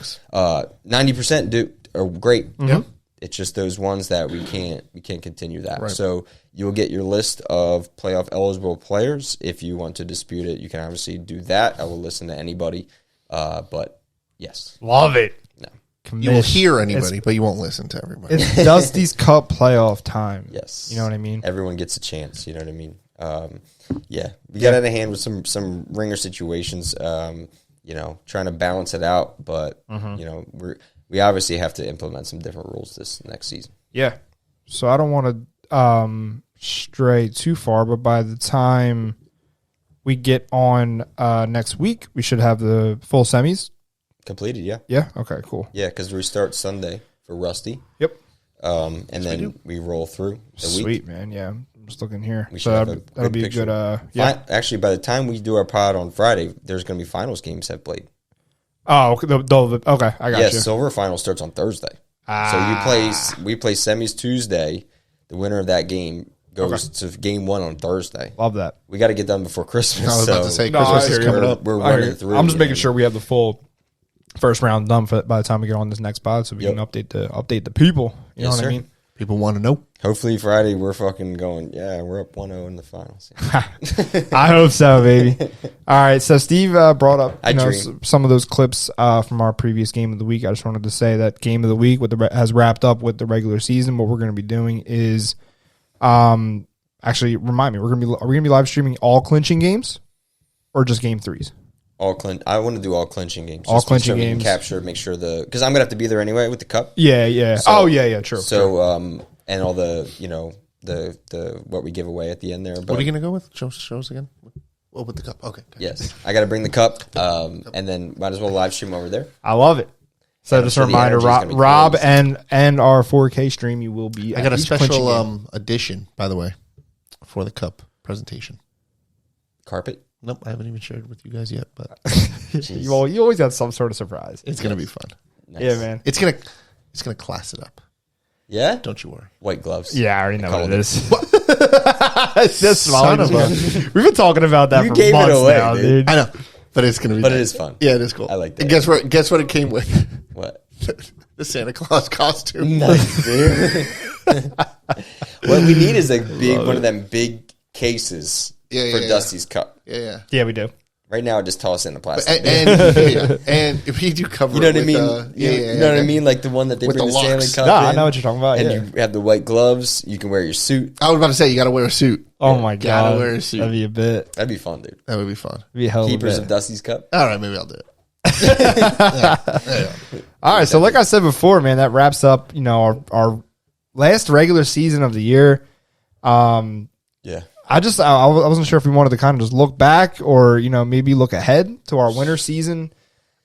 [SPEAKER 1] 90% are great.
[SPEAKER 3] Yep.
[SPEAKER 1] It's just those ones that we can't continue that.
[SPEAKER 2] Right.
[SPEAKER 1] So you'll get your list of playoff eligible players. If you want to dispute it, you can obviously do that. I will listen to anybody. But yes,
[SPEAKER 3] love it.
[SPEAKER 1] No.
[SPEAKER 2] You will hear anybody, but you won't listen to everybody.
[SPEAKER 3] It's Dusty's Cup playoff time.
[SPEAKER 1] Yes.
[SPEAKER 3] You know what I mean?
[SPEAKER 1] Everyone gets a chance. You know what I mean? We got out of hand with some ringer situations, trying to balance it out. But, we obviously have to implement some different rules this next season.
[SPEAKER 3] Yeah. So I don't want to stray too far, but by the time we get on next week, we should have the full semis.
[SPEAKER 1] Completed, yeah.
[SPEAKER 3] Yeah? Okay, cool.
[SPEAKER 1] Yeah, because we start Sunday for Rusty.
[SPEAKER 3] Yep.
[SPEAKER 1] And then we roll through the week.
[SPEAKER 3] Sweet, man. Yeah. I'm just looking here.
[SPEAKER 1] We should have
[SPEAKER 3] that'll be
[SPEAKER 1] picture.
[SPEAKER 3] a good.
[SPEAKER 1] Actually, by the time we do our pod on Friday, there's going to be finals games have played.
[SPEAKER 3] Oh, okay. Okay, I got you.
[SPEAKER 1] Silver final starts on Thursday. So we play semis Tuesday. The winner of that game goes to game 1 on Thursday.
[SPEAKER 3] Love that.
[SPEAKER 1] We got to get done before Christmas.
[SPEAKER 2] I was about to say
[SPEAKER 3] No,
[SPEAKER 2] Christmas
[SPEAKER 3] I
[SPEAKER 2] is
[SPEAKER 3] hear you.
[SPEAKER 2] coming up.
[SPEAKER 1] We're
[SPEAKER 3] I hear
[SPEAKER 1] running
[SPEAKER 3] you.
[SPEAKER 1] through.
[SPEAKER 3] I'm just making
[SPEAKER 1] man.
[SPEAKER 3] sure we have the full first round done by the time we get on this next pod, so we can update the people. You know what I mean?
[SPEAKER 2] People want to know.
[SPEAKER 1] Hopefully Friday we're fucking going. Yeah, we're up 1-0 in the finals.
[SPEAKER 3] I hope so, baby. All right, so Steve brought up
[SPEAKER 1] I dream.
[SPEAKER 3] some of those clips from our previous game of the week. I just wanted to say that game of the week has wrapped up with the regular season. What we're going to be doing is, actually remind me, are we going to be live streaming all clinching games or just game 3s?
[SPEAKER 1] I want to do all clinching games.
[SPEAKER 3] All
[SPEAKER 1] Just
[SPEAKER 3] clinching
[SPEAKER 1] so we can
[SPEAKER 3] games.
[SPEAKER 1] Capture, make sure because I'm gonna have to be there anyway with the cup.
[SPEAKER 3] Yeah.
[SPEAKER 1] So-
[SPEAKER 3] True.
[SPEAKER 1] So and all the the what we give away at the end there. But
[SPEAKER 2] What are you going to go with? Show us again. Oh, with the cup. Okay.
[SPEAKER 1] yes, I got to bring the cup, and then might as well live stream over there.
[SPEAKER 3] I love it. So
[SPEAKER 1] Yeah, I'm
[SPEAKER 3] just
[SPEAKER 1] sure
[SPEAKER 3] a
[SPEAKER 1] the
[SPEAKER 3] reminder,
[SPEAKER 1] energy's gonna be
[SPEAKER 3] Rob
[SPEAKER 1] crazy.
[SPEAKER 3] and our 4K stream, you will be.
[SPEAKER 2] I
[SPEAKER 3] at
[SPEAKER 2] got a
[SPEAKER 3] each clinching
[SPEAKER 2] special
[SPEAKER 3] game.
[SPEAKER 2] edition, by the way, for the cup presentation.
[SPEAKER 1] Carpet.
[SPEAKER 2] Nope, I haven't even shared with you guys yet, but
[SPEAKER 3] you always got some sort of surprise.
[SPEAKER 2] it's going to be fun.
[SPEAKER 1] Nice.
[SPEAKER 3] Yeah, man.
[SPEAKER 2] It's gonna class it up.
[SPEAKER 1] Yeah.
[SPEAKER 2] Don't you worry.
[SPEAKER 1] White gloves.
[SPEAKER 3] Yeah, I already know what
[SPEAKER 1] called
[SPEAKER 3] it
[SPEAKER 1] it.
[SPEAKER 3] is. That's
[SPEAKER 2] Son of a-
[SPEAKER 3] We've been talking about that
[SPEAKER 1] You
[SPEAKER 3] for
[SPEAKER 1] gave it
[SPEAKER 3] months
[SPEAKER 1] away,
[SPEAKER 3] now,
[SPEAKER 1] dude.
[SPEAKER 3] dude.
[SPEAKER 2] I know, but it's gonna be.
[SPEAKER 1] But it
[SPEAKER 2] nice.
[SPEAKER 1] is fun.
[SPEAKER 2] Yeah, it is cool.
[SPEAKER 1] I like that.
[SPEAKER 2] And guess what it came with?
[SPEAKER 1] What?
[SPEAKER 2] The Santa Claus costume.
[SPEAKER 1] Nice, dude. What we need is one of them big cases
[SPEAKER 2] Yeah,
[SPEAKER 1] for
[SPEAKER 2] yeah.
[SPEAKER 1] Dusty's cup.
[SPEAKER 2] Yeah.
[SPEAKER 3] Yeah, we do.
[SPEAKER 1] Right now, I just toss it in a plastic.
[SPEAKER 2] And if you do cover,
[SPEAKER 1] You know
[SPEAKER 2] it
[SPEAKER 1] what I
[SPEAKER 2] with,
[SPEAKER 1] mean? You know what I mean? Like the one that they
[SPEAKER 2] With
[SPEAKER 1] bring
[SPEAKER 2] the
[SPEAKER 1] the Stanley
[SPEAKER 2] locks.
[SPEAKER 1] Cup
[SPEAKER 3] No, I
[SPEAKER 1] in,
[SPEAKER 3] know what you're talking about.
[SPEAKER 1] and
[SPEAKER 3] Yeah.
[SPEAKER 1] you have the white gloves. You can wear your suit.
[SPEAKER 2] I was about to say you got to wear a suit.
[SPEAKER 3] Oh my
[SPEAKER 2] Gotta
[SPEAKER 3] god,
[SPEAKER 2] wear a suit.
[SPEAKER 3] that'd be a bit.
[SPEAKER 1] That'd be fun, dude.
[SPEAKER 2] That would be fun.
[SPEAKER 3] That'd be a hell of a
[SPEAKER 1] Keepers
[SPEAKER 3] bit.
[SPEAKER 1] of Dusty's cup.
[SPEAKER 2] All right, maybe I'll do it.
[SPEAKER 3] All right, so like I said before, man, that wraps up our last regular season of the year.
[SPEAKER 1] Yeah.
[SPEAKER 3] I wasn't sure if we wanted to kind of just look back or maybe look ahead to our winter season.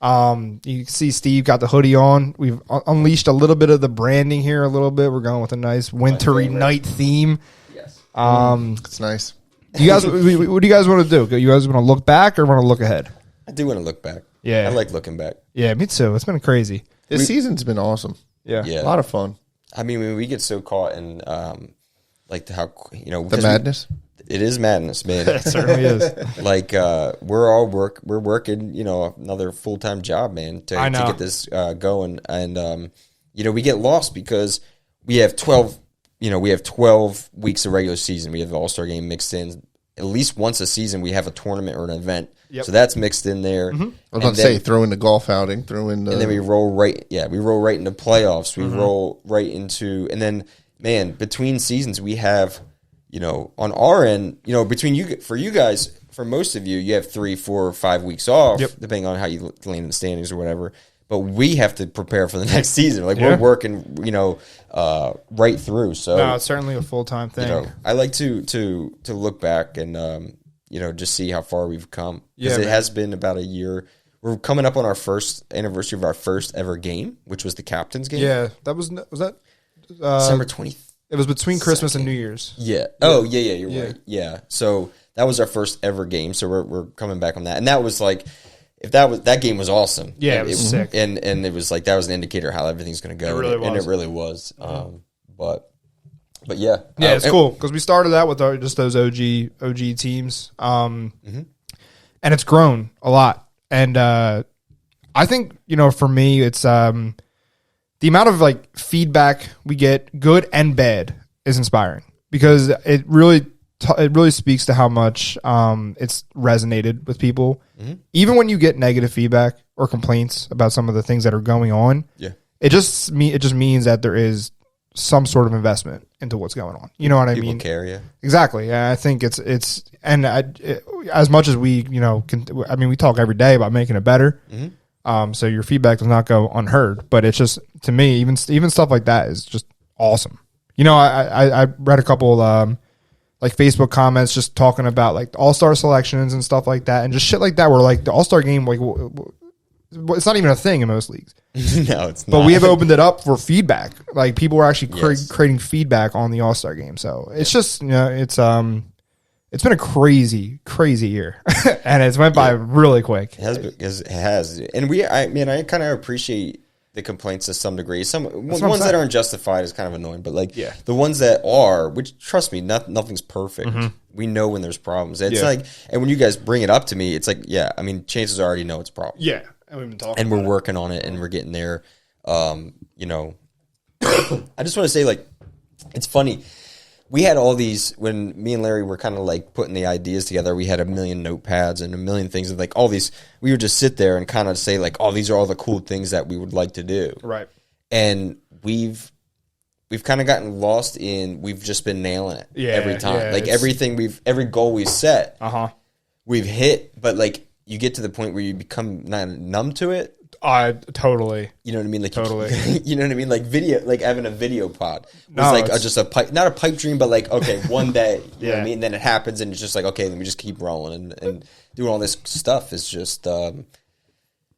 [SPEAKER 3] You can see Steve got the hoodie on. We've unleashed a little bit of the branding here a little bit. We're going with a nice wintry night theme.
[SPEAKER 1] Yes.
[SPEAKER 2] It's nice.
[SPEAKER 3] You guys, what do you guys want to do? You guys want to look back or want to look ahead?
[SPEAKER 1] I do want to look back.
[SPEAKER 3] Yeah.
[SPEAKER 1] I like looking back.
[SPEAKER 3] Yeah, me too. It's been crazy.
[SPEAKER 2] This season's been awesome.
[SPEAKER 3] Yeah.
[SPEAKER 1] Yeah.
[SPEAKER 2] A lot of fun.
[SPEAKER 1] I mean, we get so caught in like how
[SPEAKER 2] The
[SPEAKER 1] because
[SPEAKER 2] madness.
[SPEAKER 1] It is madness, man.
[SPEAKER 3] It certainly is.
[SPEAKER 1] Like we're working, another full time job, man, to get this going, and we get lost because we have 12 weeks of regular season. We have the All-Star game mixed in. At least once a season, we have a tournament or an event, so that's mixed in there.
[SPEAKER 2] I was about to say, throw in the golf outing, throw in the.
[SPEAKER 1] And then we roll right into playoffs. We roll right into, and then man, between seasons we have. On our end, between you guys, for most of you, you have 3, 4, or 5 weeks off, depending on how you land in the standings or whatever. But we have to prepare for the next season. Like we're working, right through. So
[SPEAKER 3] No, it's certainly a full-time thing.
[SPEAKER 1] I like to look back and just see how far we've come. Because
[SPEAKER 3] Yeah,
[SPEAKER 1] it has been about a year. We're coming up on our first anniversary of our first ever game, which was the captain's game.
[SPEAKER 3] Yeah, that was that.
[SPEAKER 1] December 20th.
[SPEAKER 3] It was between Christmas and New Year's.
[SPEAKER 1] Yeah. Oh, yeah. You're right. Yeah. So that was our first ever game. So we're coming back on that, and that was like, that game was awesome.
[SPEAKER 3] Yeah, it was sick.
[SPEAKER 1] and it was like that was an indicator of how everything's going to go.
[SPEAKER 3] It really was.
[SPEAKER 1] And it really was. But yeah,
[SPEAKER 3] it's cool because we started out with just those OG teams, and it's grown a lot. And I think for me, it's the amount of like feedback we get, good and bad, is inspiring because it really speaks to how much it's resonated with people. Even when you get negative feedback or complaints about some of the things that are going on, it just means that there is some sort of investment into what's going on. You know what I mean?
[SPEAKER 1] People care, yeah.
[SPEAKER 3] Exactly. Yeah, I think it's as much as we we talk every day about making it better. So your feedback does not go unheard, but it's just, to me, even stuff like that is just awesome. I read a couple like Facebook comments just talking about like the All-Star selections and stuff like that, and just shit like that, where like the All-Star game, like it's not even a thing in most leagues.
[SPEAKER 1] No, it's not.
[SPEAKER 3] But we have opened it up for feedback. Like people were actually creating feedback on the All-Star game. So it's just, it's been a crazy, crazy year, and it's went by really quick.
[SPEAKER 1] It has, and I kind of appreciate the complaints to some degree. Some
[SPEAKER 3] what
[SPEAKER 1] ones
[SPEAKER 3] I'm
[SPEAKER 1] that aren't justified is kind of annoying, but like
[SPEAKER 3] Yeah.
[SPEAKER 1] the ones that are, which trust me, nothing's perfect. We know when there's problems. It's like, and when you guys bring it up to me, it's like, yeah, I mean, chances are I already know it's a problem.
[SPEAKER 3] Yeah, and we've been talking,
[SPEAKER 1] and we're working on it, and we're getting there. You know, I just want to say, like, it's funny. We had all these, when me and Larry were kind of like putting the ideas together, we had a million notepads and a million things, and like all these, we would just sit there and kind of say like, oh, these are all the cool things that we would like to do.
[SPEAKER 3] right?
[SPEAKER 1] And we've kind of gotten lost in, we've just been nailing it every time. Like everything every goal we set, we've hit, but like you get to the point where you become not numb to it.
[SPEAKER 3] Totally.
[SPEAKER 1] You know what I mean? Like
[SPEAKER 3] totally.
[SPEAKER 1] You know what I mean? Like video, like having a video pod was like just a pipe, not a pipe dream, but like, okay, one day, you know what I mean? And then it happens and it's just like, okay, then we just keep rolling and doing all this stuff is just,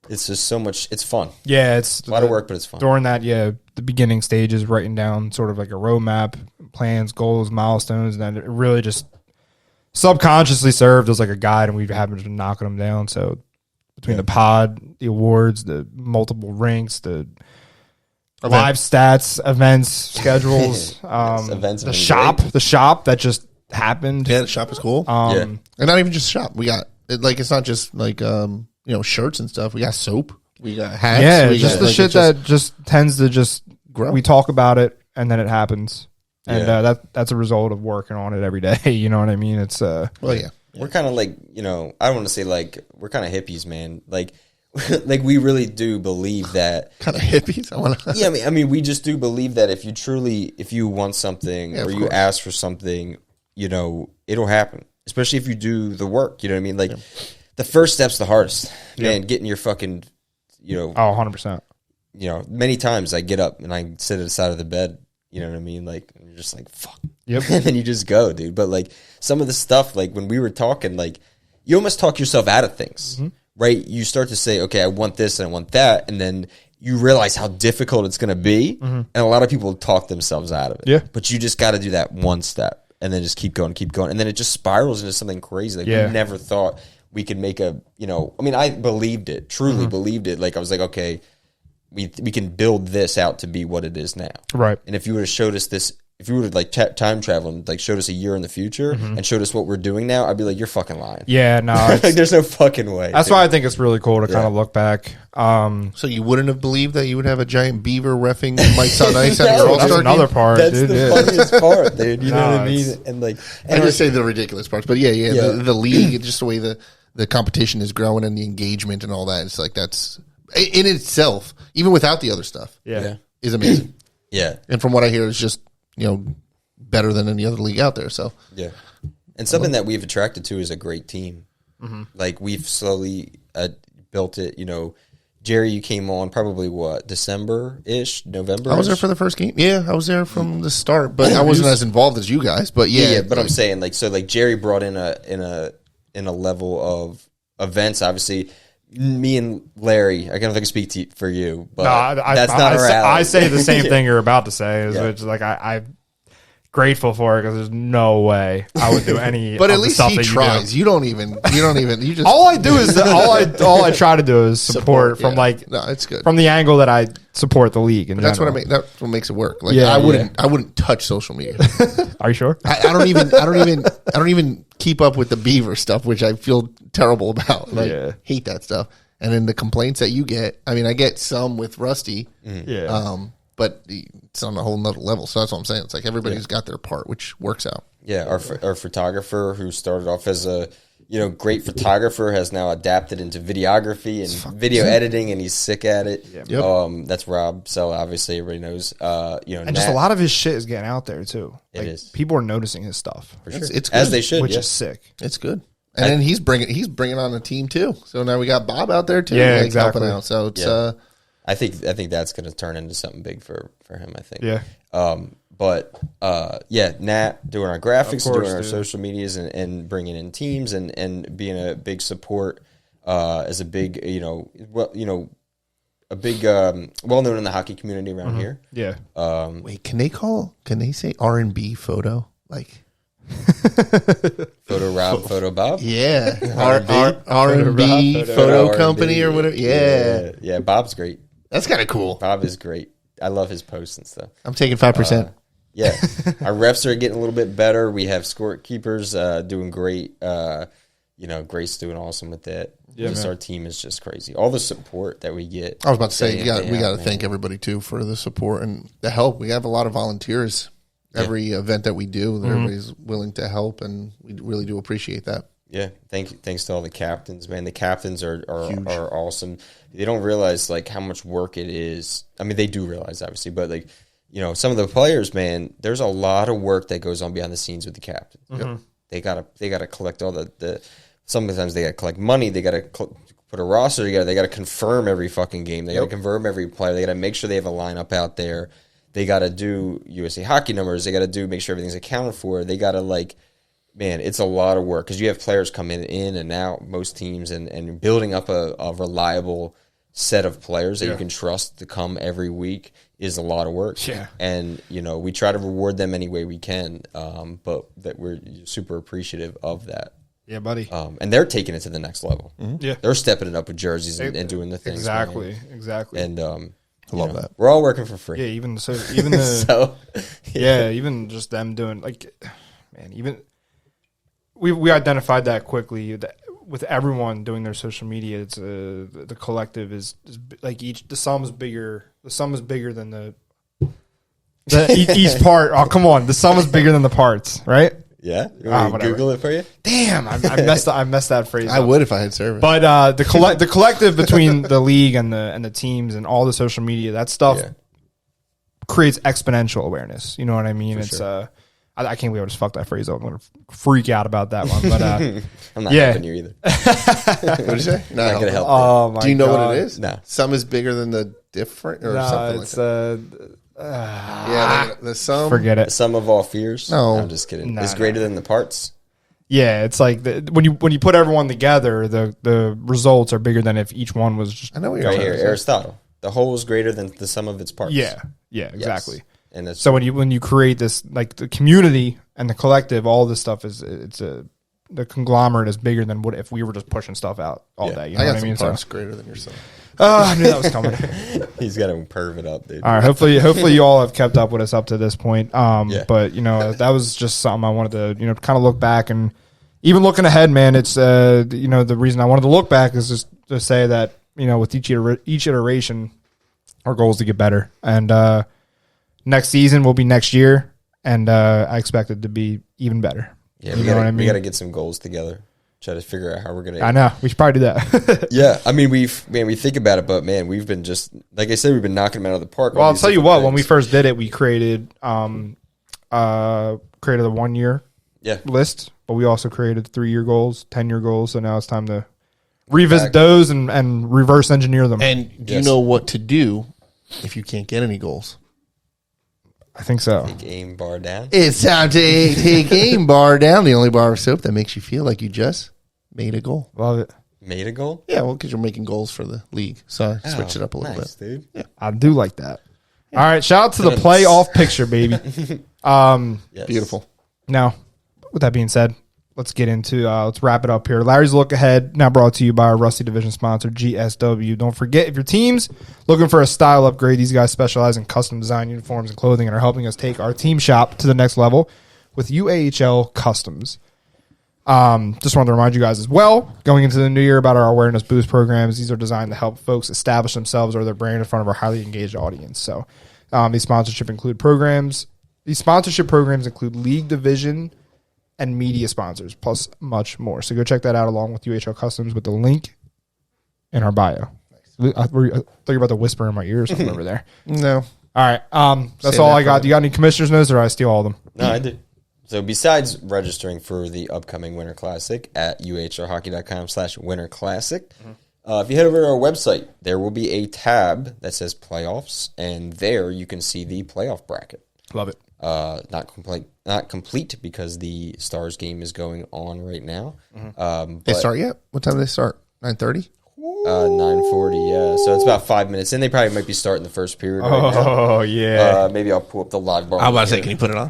[SPEAKER 1] it's just so much, it's fun.
[SPEAKER 3] Yeah. It's
[SPEAKER 1] a lot of work, but it's fun.
[SPEAKER 3] During that, the beginning stages, writing down sort of like a roadmap, plans, goals, milestones, and then it really just subconsciously served as like a guide, and we've happened to knocking them down. So between the pod, the awards, the multiple ranks, the live stats, events, schedules,
[SPEAKER 1] events
[SPEAKER 3] the shop that just happened.
[SPEAKER 2] Yeah, the shop is cool. And not even just shop. We got it's not just like shirts and stuff. We got soap. We got hats.
[SPEAKER 3] Yeah,
[SPEAKER 2] we
[SPEAKER 3] just
[SPEAKER 2] got,
[SPEAKER 3] the shit that just tends to just
[SPEAKER 2] grow.
[SPEAKER 3] We talk about it and then it happens, and that's a result of working on it every day. You know what I mean? It's
[SPEAKER 1] We're kind of like, I don't want to say like, we're kind of hippies, man. Like we really do believe that.
[SPEAKER 2] Kind of hippies?
[SPEAKER 1] I mean, we just do believe that if you want something or you ask for something, it'll happen. Especially if you do the work, you know what I mean? Like, the first step's the hardest. Man, getting your fucking,
[SPEAKER 3] 100%.
[SPEAKER 1] Many times I get up and I sit at the side of the bed, you know what I mean? Like, you're just like, fuck.
[SPEAKER 3] Yep.
[SPEAKER 1] And then you just go, dude. But like some of the stuff, like when we were talking, like you almost talk yourself out of things, right? You start to say, okay, I want this and I want that. And then you realize how difficult it's going to be. And a lot of people talk themselves out of it.
[SPEAKER 3] Yeah.
[SPEAKER 1] But you just got to do that one step and then just keep going. And then it just spirals into something crazy. Like we never thought we could make I mean, I believed it, truly believed it. Like I was like, okay, we can build this out to be what it is now.
[SPEAKER 3] Right.
[SPEAKER 1] And if you would have showed us this, if you would have like time travel and like showed us a year in the future and showed us what we're doing now, I'd be like, you're fucking lying.
[SPEAKER 3] Yeah, no.
[SPEAKER 1] Like there's no fucking way.
[SPEAKER 3] That's why I think it's really cool to kind of look back.
[SPEAKER 2] So you wouldn't have believed that you would have a giant beaver reffing Mike's on Ice at your
[SPEAKER 3] All-Star
[SPEAKER 2] game?
[SPEAKER 3] another part,
[SPEAKER 1] That's
[SPEAKER 3] dude.
[SPEAKER 1] the funniest part, dude. You know what I mean? And like,
[SPEAKER 2] I just say the ridiculous parts, but the league, just the way the competition is growing and the engagement and all that. It's like that's in itself, even without the other stuff, is amazing.
[SPEAKER 1] Yeah.
[SPEAKER 2] And from what I hear, it's just better than any other league out there. So
[SPEAKER 1] yeah, and something that we've attracted to is a great team. Like we've slowly built it. Jerry, you came on probably December-ish, November.
[SPEAKER 2] I was there for the first game. Yeah, I was there from the start, but I wasn't as involved as you guys. But yeah.
[SPEAKER 1] But I'm saying like Jerry brought in a level of events. Obviously, me and Larry, I don't think I speak for you, but that's not our alley.
[SPEAKER 3] I say the same thing you're about to say. Which like I'm grateful for it because there's no way I would do any.
[SPEAKER 2] But
[SPEAKER 3] of
[SPEAKER 2] at
[SPEAKER 3] the
[SPEAKER 2] least
[SPEAKER 3] stuff
[SPEAKER 2] he
[SPEAKER 3] that
[SPEAKER 2] tries. You don't even. You just.
[SPEAKER 3] All I do is all I try to do is support from
[SPEAKER 2] it's good
[SPEAKER 3] from the angle that I support the league. And
[SPEAKER 2] that's what I mean. That's what makes it work. Like I wouldn't touch social media.
[SPEAKER 3] Are you sure?
[SPEAKER 2] I don't even keep up with the beaver stuff, which I feel terrible about. Like, hate that stuff. And then the complaints that you get, I mean, I get some with Rusty. But it's on a whole nother level. So that's what I'm saying. It's like everybody's got their part, which works out.
[SPEAKER 1] Yeah, our photographer who started off as a great photographer has now adapted into videography and video editing, and he's sick at it. Yep. That's Rob. So obviously everybody knows.
[SPEAKER 3] And just a lot of his shit is getting out there too. It is. People are noticing his stuff.
[SPEAKER 1] For sure.
[SPEAKER 2] It's good,
[SPEAKER 1] as they should,
[SPEAKER 3] which is sick.
[SPEAKER 2] It's good. And then he's bringing on a team too. So now we got Bob out there too, helping out. So it's
[SPEAKER 1] I think that's going to turn into something big for him. I think.
[SPEAKER 3] Yeah.
[SPEAKER 1] Nat doing our graphics, doing our social medias, and bringing in teams, and being a big support as a big well known in the hockey community around here.
[SPEAKER 3] Yeah.
[SPEAKER 2] Wait, can they say R&B photo like?
[SPEAKER 1] Photo Rob, Photo Bob.
[SPEAKER 2] Yeah, R&B photo company or whatever. Yeah,
[SPEAKER 1] Bob's great.
[SPEAKER 2] That's kind of cool.
[SPEAKER 1] Bob is great. I love his posts and stuff.
[SPEAKER 2] I'm taking 5%.
[SPEAKER 1] Yeah, our refs are getting a little bit better. We have scorekeepers doing great. Grace doing awesome with that.
[SPEAKER 3] Yeah,
[SPEAKER 1] Our team is just crazy. All the support that we get.
[SPEAKER 2] I was about to say, we got to thank everybody too for the support and the help. We have a lot of volunteers every event that we do. Everybody's willing to help, and we really do appreciate that.
[SPEAKER 1] Yeah, thanks to all the captains, man. The captains are awesome. They don't realize like how much work it is. I mean, they do realize obviously, but like some of the players, man, there's a lot of work that goes on behind the scenes with the captains.
[SPEAKER 3] Mm-hmm.
[SPEAKER 1] They gotta collect all the. Sometimes they gotta collect money. They gotta put a roster together. They gotta confirm every fucking game. They gotta confirm every player. They gotta make sure they have a lineup out there. They gotta do USA hockey numbers. They gotta make sure everything's accounted for. They gotta man, it's a lot of work because you have players coming in and out, most teams, and building up a reliable set of players that you can trust to come every week is a lot of work.
[SPEAKER 3] Yeah.
[SPEAKER 1] And, we try to reward them any way we can, but that we're super appreciative of that.
[SPEAKER 3] Yeah, buddy.
[SPEAKER 1] And they're taking it to the next level.
[SPEAKER 3] Mm-hmm. Yeah.
[SPEAKER 1] They're stepping it up with jerseys and doing the things.
[SPEAKER 3] Exactly.
[SPEAKER 1] And
[SPEAKER 2] I love that.
[SPEAKER 1] we're all working for free.
[SPEAKER 3] Yeah, even just them doing even we identified that quickly that with everyone doing their social media. It's the collective is like the sum is bigger. The sum is bigger than each part. Oh, come on, the sum is bigger than the parts, right?
[SPEAKER 1] Yeah, you want me to Google it for you?
[SPEAKER 3] Damn, I messed that phrase.
[SPEAKER 2] I would if I had service.
[SPEAKER 3] But the collective between the league and the teams and all the social media, that stuff creates exponential awareness. You know what I mean? It's I can't believe I just fucked that phrase up. I'm gonna freak out about that one. But
[SPEAKER 1] I'm not helping you either.
[SPEAKER 2] What did you say?
[SPEAKER 1] Not gonna help.
[SPEAKER 3] Oh my!
[SPEAKER 2] Do you know
[SPEAKER 3] God.
[SPEAKER 2] what it is?
[SPEAKER 1] No.
[SPEAKER 2] Sum is bigger than the different or something
[SPEAKER 3] it's
[SPEAKER 2] like that. The sum.
[SPEAKER 3] Forget
[SPEAKER 1] The
[SPEAKER 3] it.
[SPEAKER 1] sum of all fears.
[SPEAKER 2] No.
[SPEAKER 1] I'm just kidding.
[SPEAKER 3] No,
[SPEAKER 1] It's greater than the parts.
[SPEAKER 3] Yeah, it's like when you put everyone together, the results are bigger than if each one was just.
[SPEAKER 2] I know what you're
[SPEAKER 1] Right
[SPEAKER 2] trying
[SPEAKER 1] here,
[SPEAKER 2] to say.
[SPEAKER 1] Aristotle. The whole is greater than the sum of its parts.
[SPEAKER 3] Yeah, exactly.
[SPEAKER 1] Yes. And that's
[SPEAKER 3] So when you create this like the community and the collective, all this stuff the conglomerate is bigger than what if we were just pushing stuff out all day. You know
[SPEAKER 2] I got
[SPEAKER 3] what I mean?
[SPEAKER 2] some parts greater than yourself.
[SPEAKER 3] I knew that was coming.
[SPEAKER 1] he's got to perv it up, dude.
[SPEAKER 3] All right, hopefully you all have kept up with us up to this point. But that was just something I wanted to kind of look back and even looking ahead, man. It's the reason I wanted to look back is just to say that with each iteration, our goal is to get better, and next season will be next year, and I expect it to be even better.
[SPEAKER 1] Yeah,
[SPEAKER 3] you know what I mean?
[SPEAKER 1] We got to get some goals together. Try to figure out how we're gonna.
[SPEAKER 3] I know we should probably do that.
[SPEAKER 1] Yeah, I mean we think about it, but man, we've been just like I said, we've been knocking them out of the park.
[SPEAKER 3] Well, I'll tell you what. When we first did it, we created a 1 year list, but we also created 3-year goals, 10-year goals. So now it's time to revisit those and reverse engineer them.
[SPEAKER 2] And do you know what to do if you can't get any goals?
[SPEAKER 3] I think so.
[SPEAKER 1] Take aim bar down.
[SPEAKER 2] It's time to take aim bar down, the only bar of soap that makes you feel like you just made a goal.
[SPEAKER 3] Love it.
[SPEAKER 1] Made a goal?
[SPEAKER 2] Yeah, well, because you're making goals for the league. So I switched it up a little bit.
[SPEAKER 1] Dude.
[SPEAKER 2] Yeah.
[SPEAKER 3] I do like that. All right, shout out to the playoff picture, baby.
[SPEAKER 1] Yes.
[SPEAKER 2] Beautiful.
[SPEAKER 3] Now, with that being said, let's get into let's wrap it up here. Larry's Look Ahead, now brought to you by our Rusty Division sponsor, GSW. Don't forget, if your team's looking for a style upgrade, these guys specialize in custom design uniforms and clothing and are helping us take our team shop to the next level with UAHL Customs. Just wanted to remind you guys as well, going into the new year, about our awareness boost programs. These are designed to help folks establish themselves or their brand in front of our highly engaged audience. So these sponsorship programs include league division and media sponsors, plus much more. So go check that out along with UHL Customs with the link in our bio. I thought you were about to whisper in my ear or something over there.
[SPEAKER 2] No.
[SPEAKER 3] All right. That's all I got. Do you got any commissioner's notes, or did I steal all of them?
[SPEAKER 1] No, I did. So besides registering for the upcoming Winter Classic at uhrhockey.com/Winter Classic, if you head over to our website, there will be a tab that says playoffs, and there you can see the playoff bracket.
[SPEAKER 3] Love it.
[SPEAKER 1] Not complete because the Stars game is going on right now.
[SPEAKER 2] They start yet? What time do they start? 9:30?
[SPEAKER 1] 9:40, yeah. So it's about 5 minutes in. They probably might be starting the first period right now.
[SPEAKER 3] Oh, yeah.
[SPEAKER 1] Maybe I'll pull up the log bar.
[SPEAKER 2] I was about to say, can you put it on?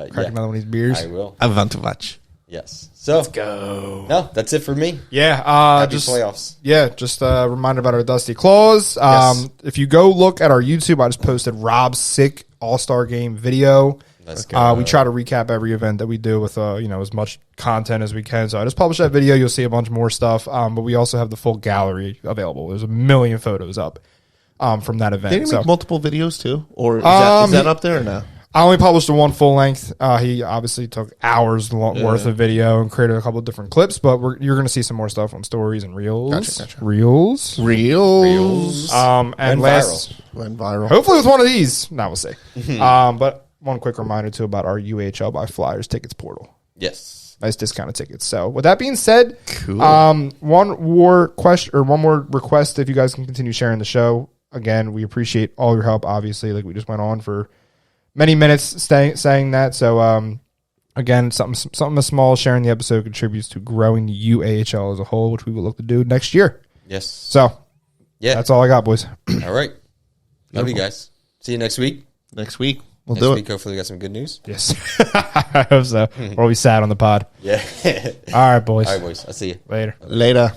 [SPEAKER 3] Crack another one of these beers.
[SPEAKER 1] I will.
[SPEAKER 2] I want to watch.
[SPEAKER 1] Yes. So let's
[SPEAKER 3] go.
[SPEAKER 1] No, that's it for me.
[SPEAKER 3] Yeah.
[SPEAKER 1] Happy
[SPEAKER 3] Just
[SPEAKER 1] playoffs.
[SPEAKER 3] Yeah. Just a reminder about our Dusty Claws.
[SPEAKER 2] Yes.
[SPEAKER 3] If you go look at our YouTube, I just posted Rob's sick All-Star Game video.
[SPEAKER 1] Let's
[SPEAKER 3] We try to recap every event that we do with as much content as we can. So I just published that video. You'll see a bunch more stuff. But we also have the full gallery available. There's a million photos up from that event.
[SPEAKER 2] Did he make multiple videos too, or is that up there or no?
[SPEAKER 3] I only published the one full length. He obviously took hours worth of video and created a couple of different clips, but you're going to see some more stuff on stories and reels.
[SPEAKER 2] Gotcha.
[SPEAKER 3] Reels.
[SPEAKER 1] Reels.
[SPEAKER 3] And
[SPEAKER 2] Went viral.
[SPEAKER 3] hopefully with one of these. Now we'll see. But one quick reminder too about our UHL by Flyers tickets portal.
[SPEAKER 1] Yes.
[SPEAKER 3] Nice discounted tickets. So with that being said,
[SPEAKER 2] Cool.
[SPEAKER 3] one more question or one more request. If you guys can continue sharing the show, again, we appreciate all your help. Obviously, like we just went on for many minutes saying that. So, again, something small sharing the episode contributes to growing the UAHL as a whole, which we will look to do next year.
[SPEAKER 1] Yes.
[SPEAKER 3] So,
[SPEAKER 1] yeah,
[SPEAKER 3] that's all I got, boys.
[SPEAKER 1] All right. Love you guys. See you next week.
[SPEAKER 2] Next week.
[SPEAKER 3] We'll
[SPEAKER 1] Next
[SPEAKER 3] do
[SPEAKER 1] week, hopefully we got some good news.
[SPEAKER 3] Yes. I hope so. Or we sat on the pod.
[SPEAKER 1] Yeah.
[SPEAKER 3] All right, boys.
[SPEAKER 1] All right, boys. I'll see you.
[SPEAKER 3] Later.
[SPEAKER 2] Later.